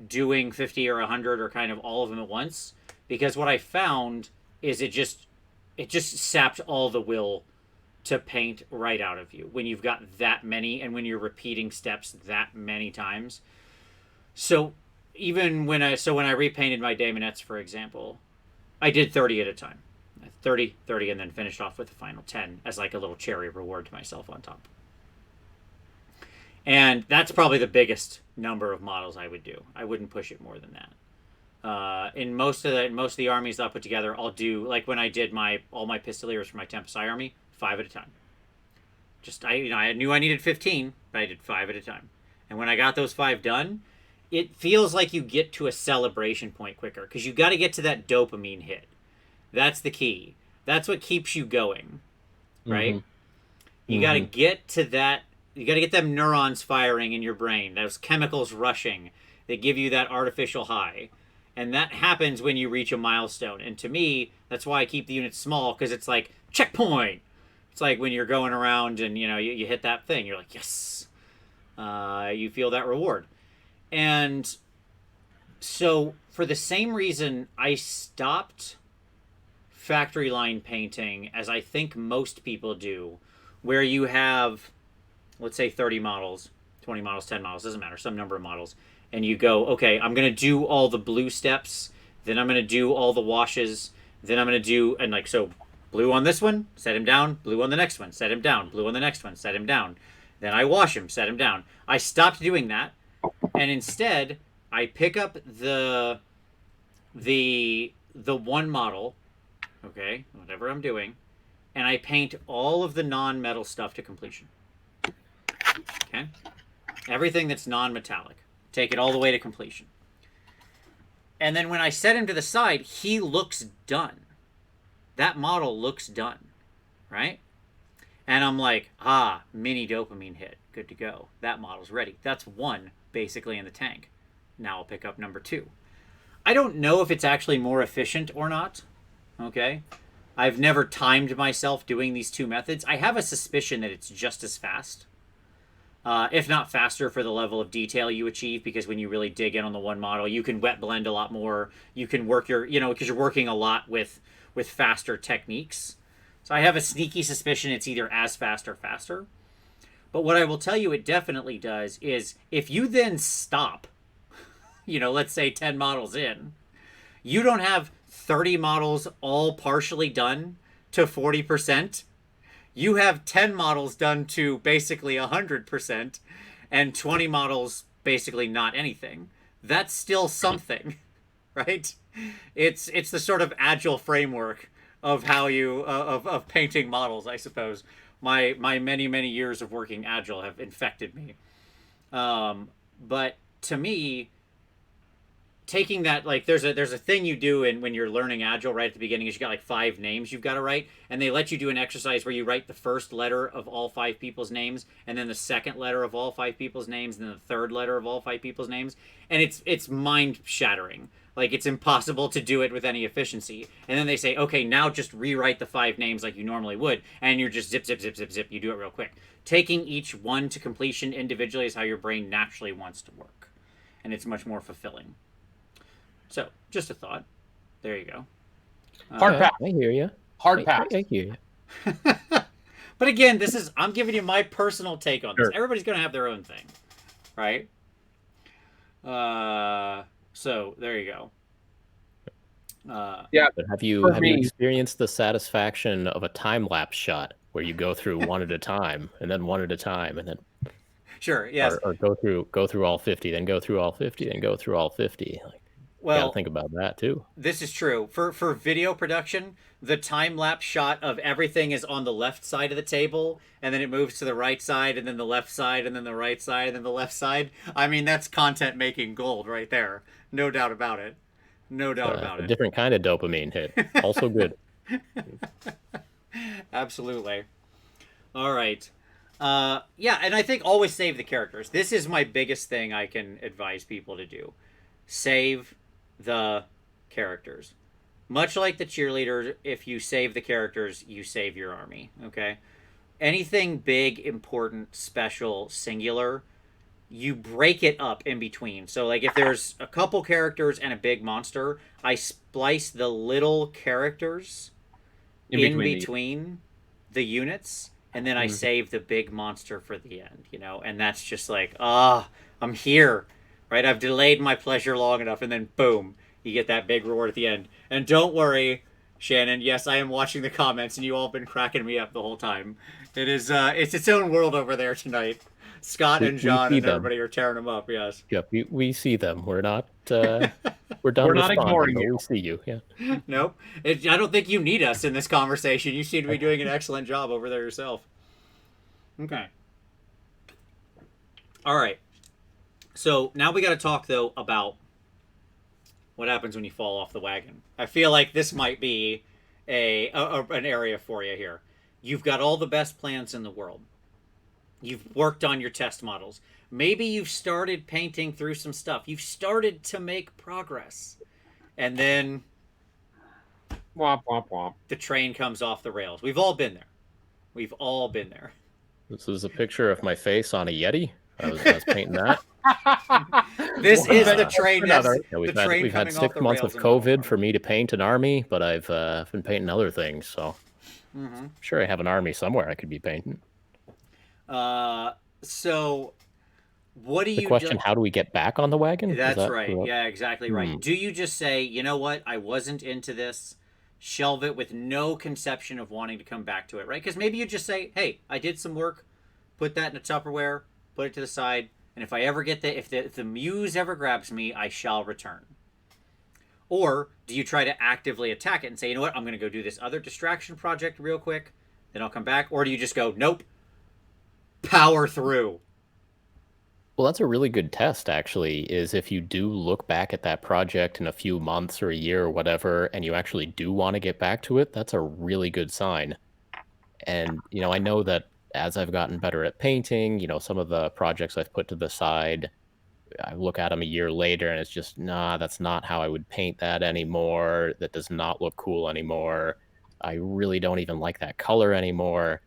doing 50 or 100 or kind of all of them at once, because what I found is it just sapped all the will to paint right out of you when you've got that many and when you're repeating steps that many times. So even when I repainted my Daemonettes, for example, I did 30 at a time. 30, and then finished off with the final 10 as like a little cherry reward to myself on top. And that's probably the biggest number of models I would do. I wouldn't push it more than that. In most of the armies that I put together, I'll do, like when I did all my Pistoliers for my Tempest army, 5 at a time. I knew I needed 15, but I did 5 at a time. And when I got those 5 done, it feels like you get to a celebration point quicker, because you got to get to that dopamine hit. That's the key. That's what keeps you going, right? Mm-hmm. You got to get to that. You got to get them neurons firing in your brain, those chemicals rushing that give you that artificial high. And that happens when you reach a milestone. And to me, that's why I keep the units small, because it's like, checkpoint. It's like when you're going around and, you hit that thing. You're like, yes. You feel that reward. And so for the same reason, I stopped factory line painting, as I think most people do, where you have, let's say 30 models, 20 models, 10 models, doesn't matter, some number of models, and you go, okay, I'm going to do all the blue steps, then I'm going to do all the washes, then I'm going to do, and like, so blue on this one, set him down, blue on the next one, set him down, blue on the next one, set him down, then I wash him, set him down. I stopped doing that, and instead I pick up the one model, okay, whatever I'm doing, and I paint all of the non-metal stuff to completion. Okay? Everything that's non-metallic. Take it all the way to completion. And then when I set him to the side, he looks done. That model looks done, right? And I'm like, mini dopamine hit. Good to go. That model's ready. That's 1, basically, in the tank. Now I'll pick up number 2. I don't know if it's actually more efficient or not. Okay? I've never timed myself doing these 2 methods. I have a suspicion that it's just as fast. If not faster, for the level of detail you achieve, because when you really dig in on the one model, you can wet blend a lot more. You can work because you're working a lot with faster techniques. So I have a sneaky suspicion it's either as fast or faster. But what I will tell you it definitely does is, if you then stop, let's say 10 models in, you don't have 30 models all partially done to 40%. You have 10 models done to basically 100% and 20 models basically not anything. That's still something, right? It's the sort of agile framework of how you of painting models, I suppose. My many years of working agile have infected me. But to me, taking that, like, there's a thing you do when you're learning agile right at the beginning, is you got like 5 names you've got to write, and they let you do an exercise where you write the first letter of all 5 people's names, and then the second letter of all 5 people's names, and then the third letter of all 5 people's names, and it's mind shattering. Like, it's impossible to do it with any efficiency. And then they say, okay, now just rewrite the 5 names like you normally would, and you're just zip, you do it real quick. Taking each one to completion individually is how your brain naturally wants to work, and it's much more fulfilling. So, just a thought. There you go. Hard pass. I hear you. Hard pass. I hear you. But again, I'm giving you my personal take on this. Sure. Everybody's going to have their own thing, right? So there you go. Yeah. But have you experienced the satisfaction of a time lapse shot where you go through one at a time, and then one at a time, and then sure, yes, or go through all 50, then go through all 50, then go through all 50. Like, well, you gotta think about that too. This is true for video production. The time lapse shot of everything is on the left side of the table, and then it moves to the right side, and then the left side, and then the right side, and then the left side. I mean, that's content making gold right there. No doubt about it. No doubt about it. A different kind of dopamine hit. Also good. Absolutely. All right. Yeah, and I think always save the characters. This is my biggest thing I can advise people to do. Save the characters. Much like the cheerleader, if you save the characters, you save your army, okay? Anything big, important, special, singular, you break it up in between. So, like, if there's a couple characters and a big monster, I splice the little characters in between the units, and then I save the big monster for the end, you know? And that's just like, I'm here, right? I've delayed my pleasure long enough, and then boom, you get that big reward at the end. And don't worry, Shannon, yes, I am watching the comments, and you all have been cracking me up the whole time. It is, it's its own world over there tonight. Scott and John and everybody are tearing them up, yes. Yep, we see them. We're not, we're done. We're not ignoring you. We see you, yeah. Nope. I don't think you need us in this conversation. You seem to be doing an excellent job over there yourself. Okay. All right. So now we got to talk, though, about what happens when you fall off the wagon. I feel like this might be an area for you here. You've got all the best plans in the world. You've worked on your test models. Maybe you've started painting through some stuff. You've started to make progress. And then womp, womp, womp. The train comes off the rails. We've all been there. We've all been there. This is a picture of my face on a Yeti. I was painting that. This is the train. We've had 6 months of COVID for me to paint an army, but I've been painting other things. So I'm sure I have an army somewhere I could be painting. So what do you... The question, how do we get back on the wagon? That's right. Yeah, exactly right. Do you just say, you know what, I wasn't into this, shelve it with no conception of wanting to come back to it, right? Because maybe you just say, hey, I did some work, put that in a Tupperware, put it to the side, and if I ever get if the muse ever grabs me, I shall return. Or do you try to actively attack it and say, you know what, I'm going to go do this other distraction project real quick, then I'll come back? Or do you just go, nope, power through? Well, that's a really good test, actually, is if you do look back at that project in a few months or a year or whatever, and you actually do want to get back to it, that's a really good sign. And, you know, I know that as I've gotten better at painting, you know, some of the projects I've put to the side, I look at them a year later and it's just, nah, that's not how I would paint that anymore. That does not look cool anymore. I really don't even like that color anymore.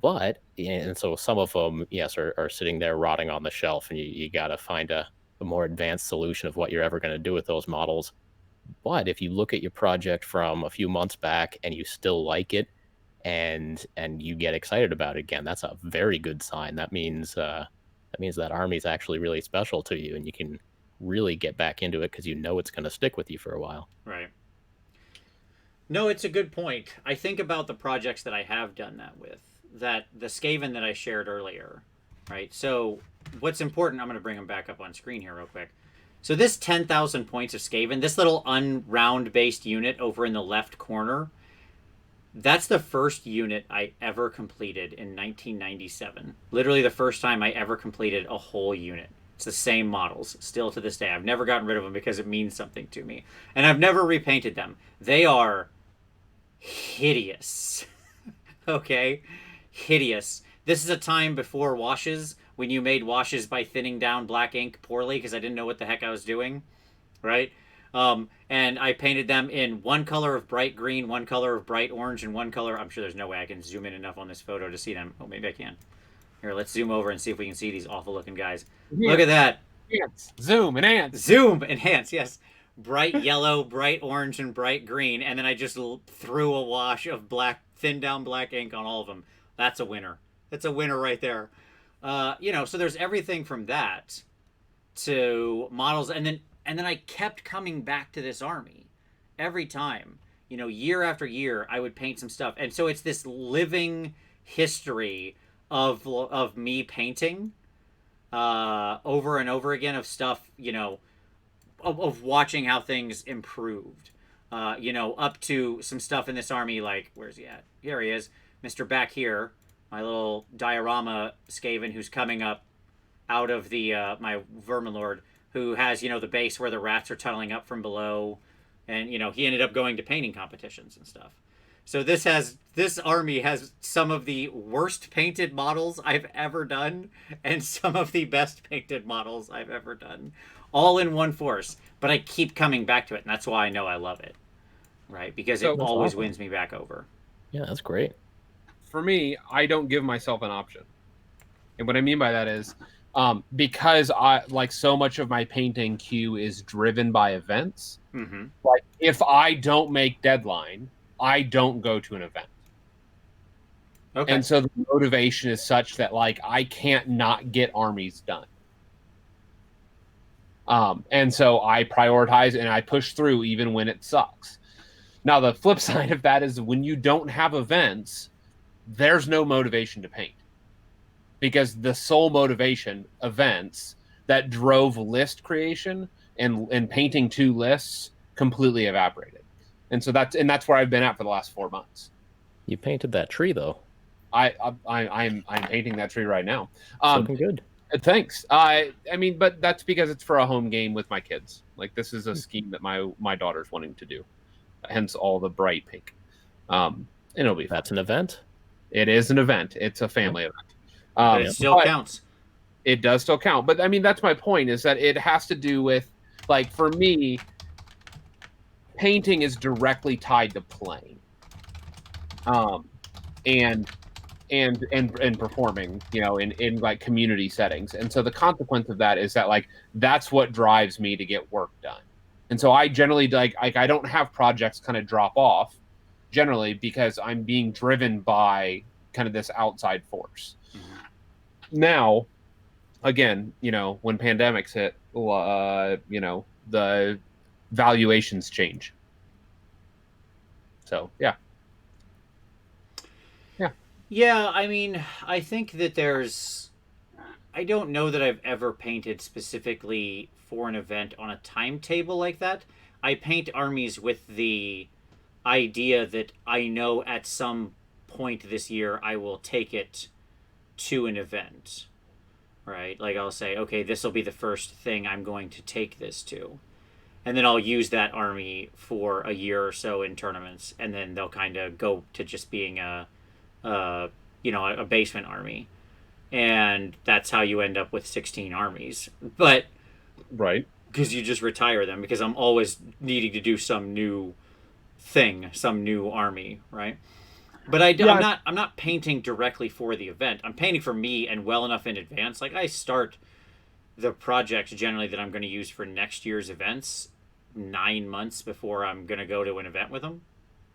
But, and so some of them, yes, are sitting there rotting on the shelf, and you got to find a more advanced solution of what you're ever going to do with those models. But if you look at your project from a few months back and you still like it, and you get excited about it again, that's a very good sign. That means that army is actually really special to you, and you can really get back into it because you know it's going to stick with you for a while. Right. No, it's a good point. I think about the projects that I have done that with. That the Skaven that I shared earlier, right? So what's important, I'm going to bring them back up on screen here real quick. So this 10,000 points of Skaven, this little unround-based unit over in the left corner, that's the first unit I ever completed in 1997. Literally the first time I ever completed a whole unit. It's the same models, still to this day. I've never gotten rid of them because it means something to me. And I've never repainted them. They are hideous. Okay? Hideous. This is a time before washes, when you made washes by thinning down black ink poorly because I didn't know what the heck I was doing, right? And I painted them in one color of bright green, one color of bright orange, and one color... I'm sure there's no way I can zoom in enough on this photo to see them. Oh, maybe I can. Here, let's zoom over and see if we can see these awful-looking guys. Yeah. Look at that. Enhance. Zoom, enhance. Zoom, enhance, yes. Bright yellow, bright orange, and bright green, and then I just threw a wash of black, thinned down black ink on all of them. That's a winner. That's a winner right there. You know, so there's everything from that to models, and then I kept coming back to this army every time. You know, year after year, I would paint some stuff, and so it's this living history of me painting over and over again of stuff. You know, of watching how things improved. You know, up to some stuff in this army, like where's he at? Here he is. Mr. Back here, my little diorama Skaven who's coming up out of the my Verminlord, who has, you know, the base where the rats are tunneling up from below, and, you know, he ended up going to painting competitions and stuff. So this army has some of the worst painted models I've ever done and some of the best painted models I've ever done, all in one force. But I keep coming back to it, and that's why I know I love it, right? Because it So- always awesome. wins me back over. Yeah, that's great. For me, I don't give myself an option. And what I mean by that is because I like so much of my painting queue is driven by events. Mm-hmm. Like if I don't make deadline, I don't go to an event. Okay. And so the motivation is such that like I can't not get armies done. And so I prioritize and I push through even when it sucks. Now the flip side of that is when you don't have events, there's no motivation to paint. Because the sole motivation, events, that drove list creation and painting 2 lists completely evaporated. And so that's where I've been at for the last 4 months. You painted that tree though. I'm painting that tree right now. It's looking good. Thanks. I mean, but that's because it's for a home game with my kids. Like this is a scheme that my daughter's wanting to do. Hence all the bright pink. And it'll be fun. That's an event. It is an event. It's a family event. But it still counts. It does still count. But I mean, that's my point, is that it has to do with, like, for me, painting is directly tied to playing. And performing, you know, in like community settings. And so the consequence of that is that like that's what drives me to get work done. And so I generally like I don't have projects kind of drop off generally because I'm being driven by kind of this outside force. Mm-hmm. Now, again, you know, when pandemics hit, you know, the valuations change. So, yeah. Yeah, I mean, I think that I don't know that I've ever painted specifically for an event on a timetable like that. I paint armies with the idea that I know at some point this year I will take it to an event, right? Like I'll say, okay, this will be the first thing I'm going to take this to. And then I'll use that army for a year or so in tournaments, and then they'll kind of go to just being a basement army, and that's how you end up with 16 armies. But right, because you just retire them, because I'm always needing to do some new thing, some new army, right? But I'm not painting directly for the event. I'm painting for me and well enough in advance. Like I start the project generally that I'm going to use for next year's events 9 months before I'm going to go to an event with them.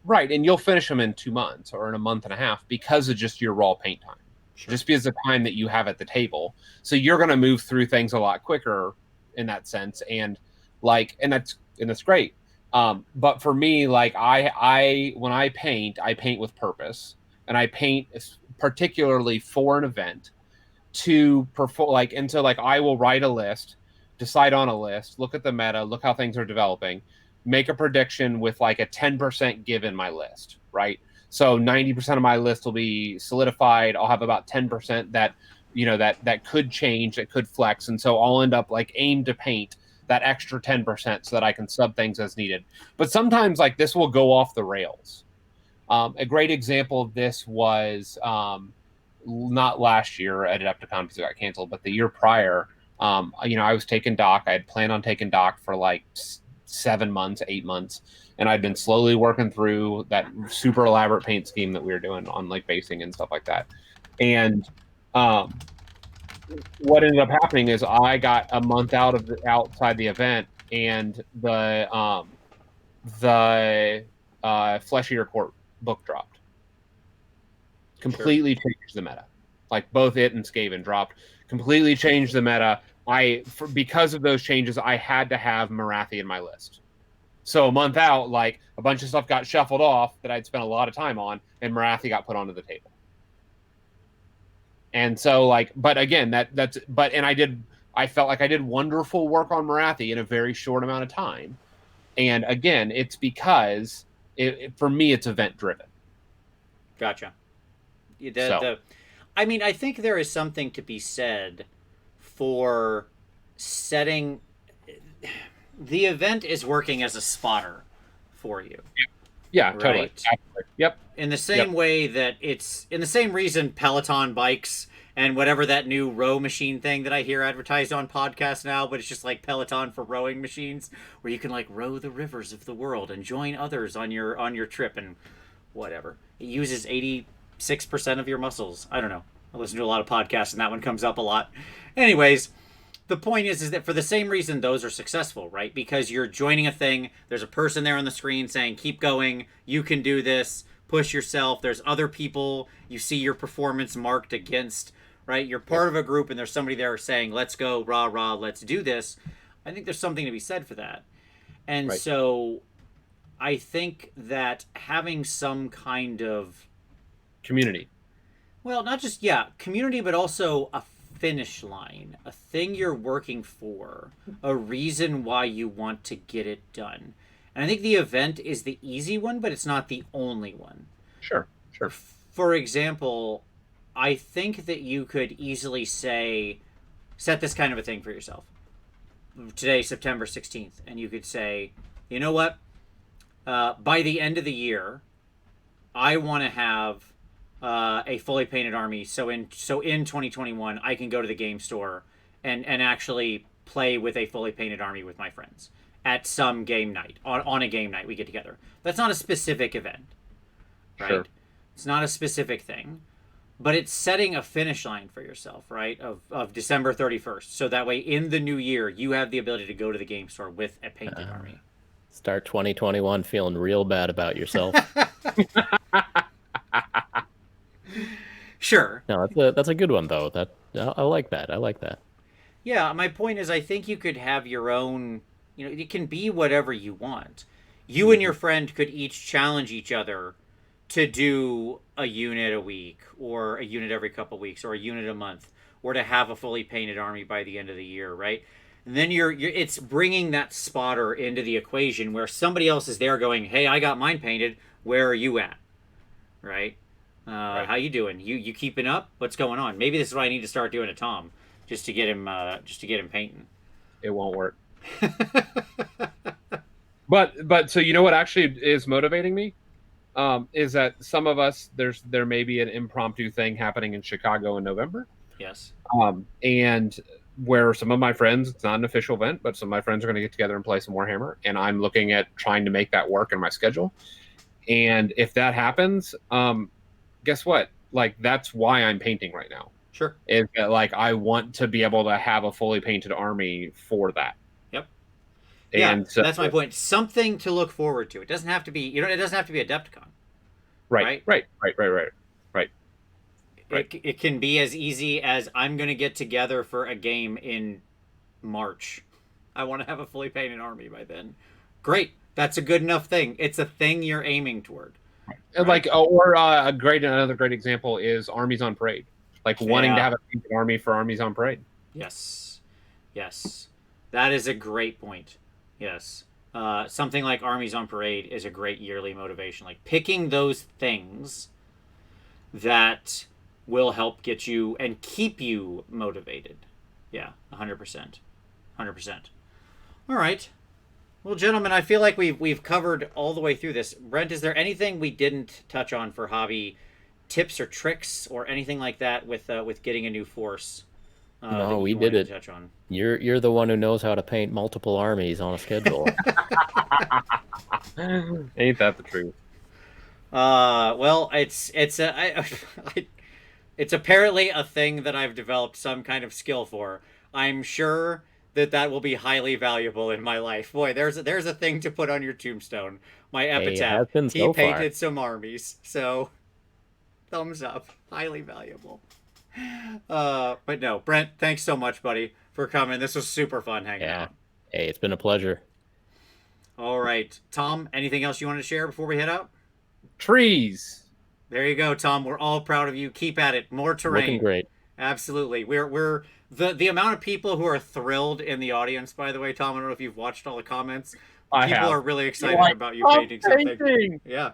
Right, and you'll finish them in 2 months or in a month and a half because of just your raw paint time. Sure. Just because of the time that you have at the table. So you're going to move through things a lot quicker in that sense, and that's great. But for me, like I when I paint with purpose, and I paint particularly for an event to perform. Like, and so like I will write a list, decide on a list, look at the meta, look how things are developing, make a prediction with like a 10% given my list, right? So 90% of my list will be solidified. I'll have about 10% that, you know, that could change, that could flex. And so I'll end up like aim to paint that extra 10% so that I can sub things as needed. But sometimes like this will go off the rails. A great example of this was not last year at Adepticon because it got canceled, but the year prior, you know, I was taking doc. I had planned on taking doc for like 7 months, 8 months, and I'd been slowly working through that super elaborate paint scheme that we were doing on like basing and stuff like that. And what ended up happening is I got a month outside the event, and the Flesh Eater Court book dropped. Completely changed the meta. Like both it and Skaven dropped. Completely changed the meta. Because of those changes, I had to have Marathi in my list. So a month out, like a bunch of stuff got shuffled off that I'd spent a lot of time on, and Marathi got put onto the table. And so like, but again, I felt like I did wonderful work on Marathi in a very short amount of time. And again, it's because for me, it's event driven. Gotcha. I mean, I think there is something to be said for setting. The event is working as a spotter for you. Yeah, right? Totally. Absolutely. Yep. In the same way that it's in the same reason Peloton bikes and whatever that new row machine thing that I hear advertised on podcasts now, but it's just like Peloton for rowing machines, where you can like row the rivers of the world and join others on your trip and whatever. It uses 86% of your muscles. I don't know. I listen to a lot of podcasts and that one comes up a lot. Anyways, the point is that for the same reason those are successful, right? Because you're joining a thing, there's a person there on the screen saying, keep going, you can do this, push yourself. There's other people, you see your performance marked against, right? You're part of a group and there's somebody there saying, let's go, rah, rah, let's do this. I think there's something to be said for that. And so I think that having some kind of community, well, not just, community, but also a finish line, a thing you're working for, a reason why you want to get it done. And I think the event is the easy one, but it's not the only one. Sure. For example, I think that you could easily set this kind of a thing for yourself. Today, September 16th, and you could say, you know what? By the end of the year, I want to have a fully painted army. So in 2021, I can go to the game store and actually play with a fully painted army with my friends at some game night. On a game night, we get together. That's not a specific event, right? Sure. It's not a specific thing, but it's setting a finish line for yourself, right? Of December 31st. So that way, in the new year, you have the ability to go to the game store with a painted army. Start 2021 feeling real bad about yourself. Sure. No, that's a good one though. I like that. I like that. Yeah, my point is I think you could have your own, it can be whatever you want. You and your friend could each challenge each other to do a unit a week or a unit every couple weeks or a unit a month or to have a fully painted army by the end of the year, right? And then it's bringing that spotter into the equation where somebody else is there going, "Hey, I got mine painted. Where are you at?" Right? How you doing? You keeping up? What's going on? Maybe this is what I need to start doing to Tom, just to get him painting. It won't work. But so you know what actually is motivating me, is that some of us there may be an impromptu thing happening in Chicago in November. Yes. And where some of my friends, it's not an official event, but some of my friends are going to get together and play some Warhammer, and I'm looking at trying to make that work in my schedule. And if that happens, guess what? Like, that's why I'm painting right now. Sure. Is that, like, I want to be able to have a fully painted army for that. Yep. And yeah, so that's my point. Something to look forward to. It doesn't have to be, it doesn't have to be Adepticon. Right. It can be as easy as I'm going to get together for a game in March. I want to have a fully painted army by then. Great. That's a good enough thing. It's a thing you're aiming toward. Right? Like, or another great example is Armies on Parade. Like wanting to have a painted army for Armies on Parade. Yes. That is a great point. Yes. Something like Armies on Parade is a great yearly motivation. Like picking those things that will help get you and keep you motivated. Yeah, 100%. All right. Well, gentlemen, I feel like we've covered all the way through this. Brent, is there anything we didn't touch on for hobby tips or tricks or anything like that with getting a new force? No, we did it. Touch on? You're the one who knows how to paint multiple armies on a schedule. Ain't that the truth? Well, it's apparently a thing that I've developed some kind of skill for. I'm sure that will be highly valuable in my life. Boy, there's a thing to put on your tombstone. My epitaph. He painted some armies. So, thumbs up. Highly valuable. But no, Brent, thanks so much, buddy, for coming. This was super fun hanging out. Hey, it's been a pleasure. All right. Tom, anything else you want to share before we head out? Trees. There you go, Tom. We're all proud of you. Keep at it. More terrain. Looking great. Absolutely. We're the amount of people who are thrilled in the audience, by the way, Tom, I don't know if you've watched all the comments. People are really excited about you painting something. Yeah.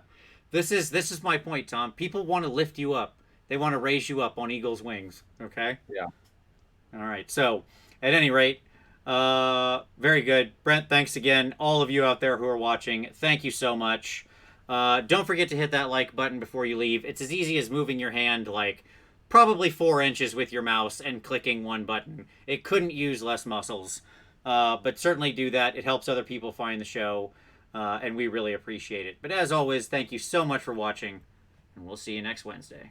This is my point, Tom. People want to lift you up. They want to raise you up on eagle's wings. Okay? Yeah. All right. So, at any rate, very good. Brent, thanks again. All of you out there who are watching, thank you so much. Don't forget to hit that like button before you leave. It's as easy as moving your hand like probably 4 inches with your mouse and clicking one button. It couldn't use less muscles. But certainly do that. It helps other people find the show, and we really appreciate it. But as always, thank you so much for watching, and we'll see you next Wednesday.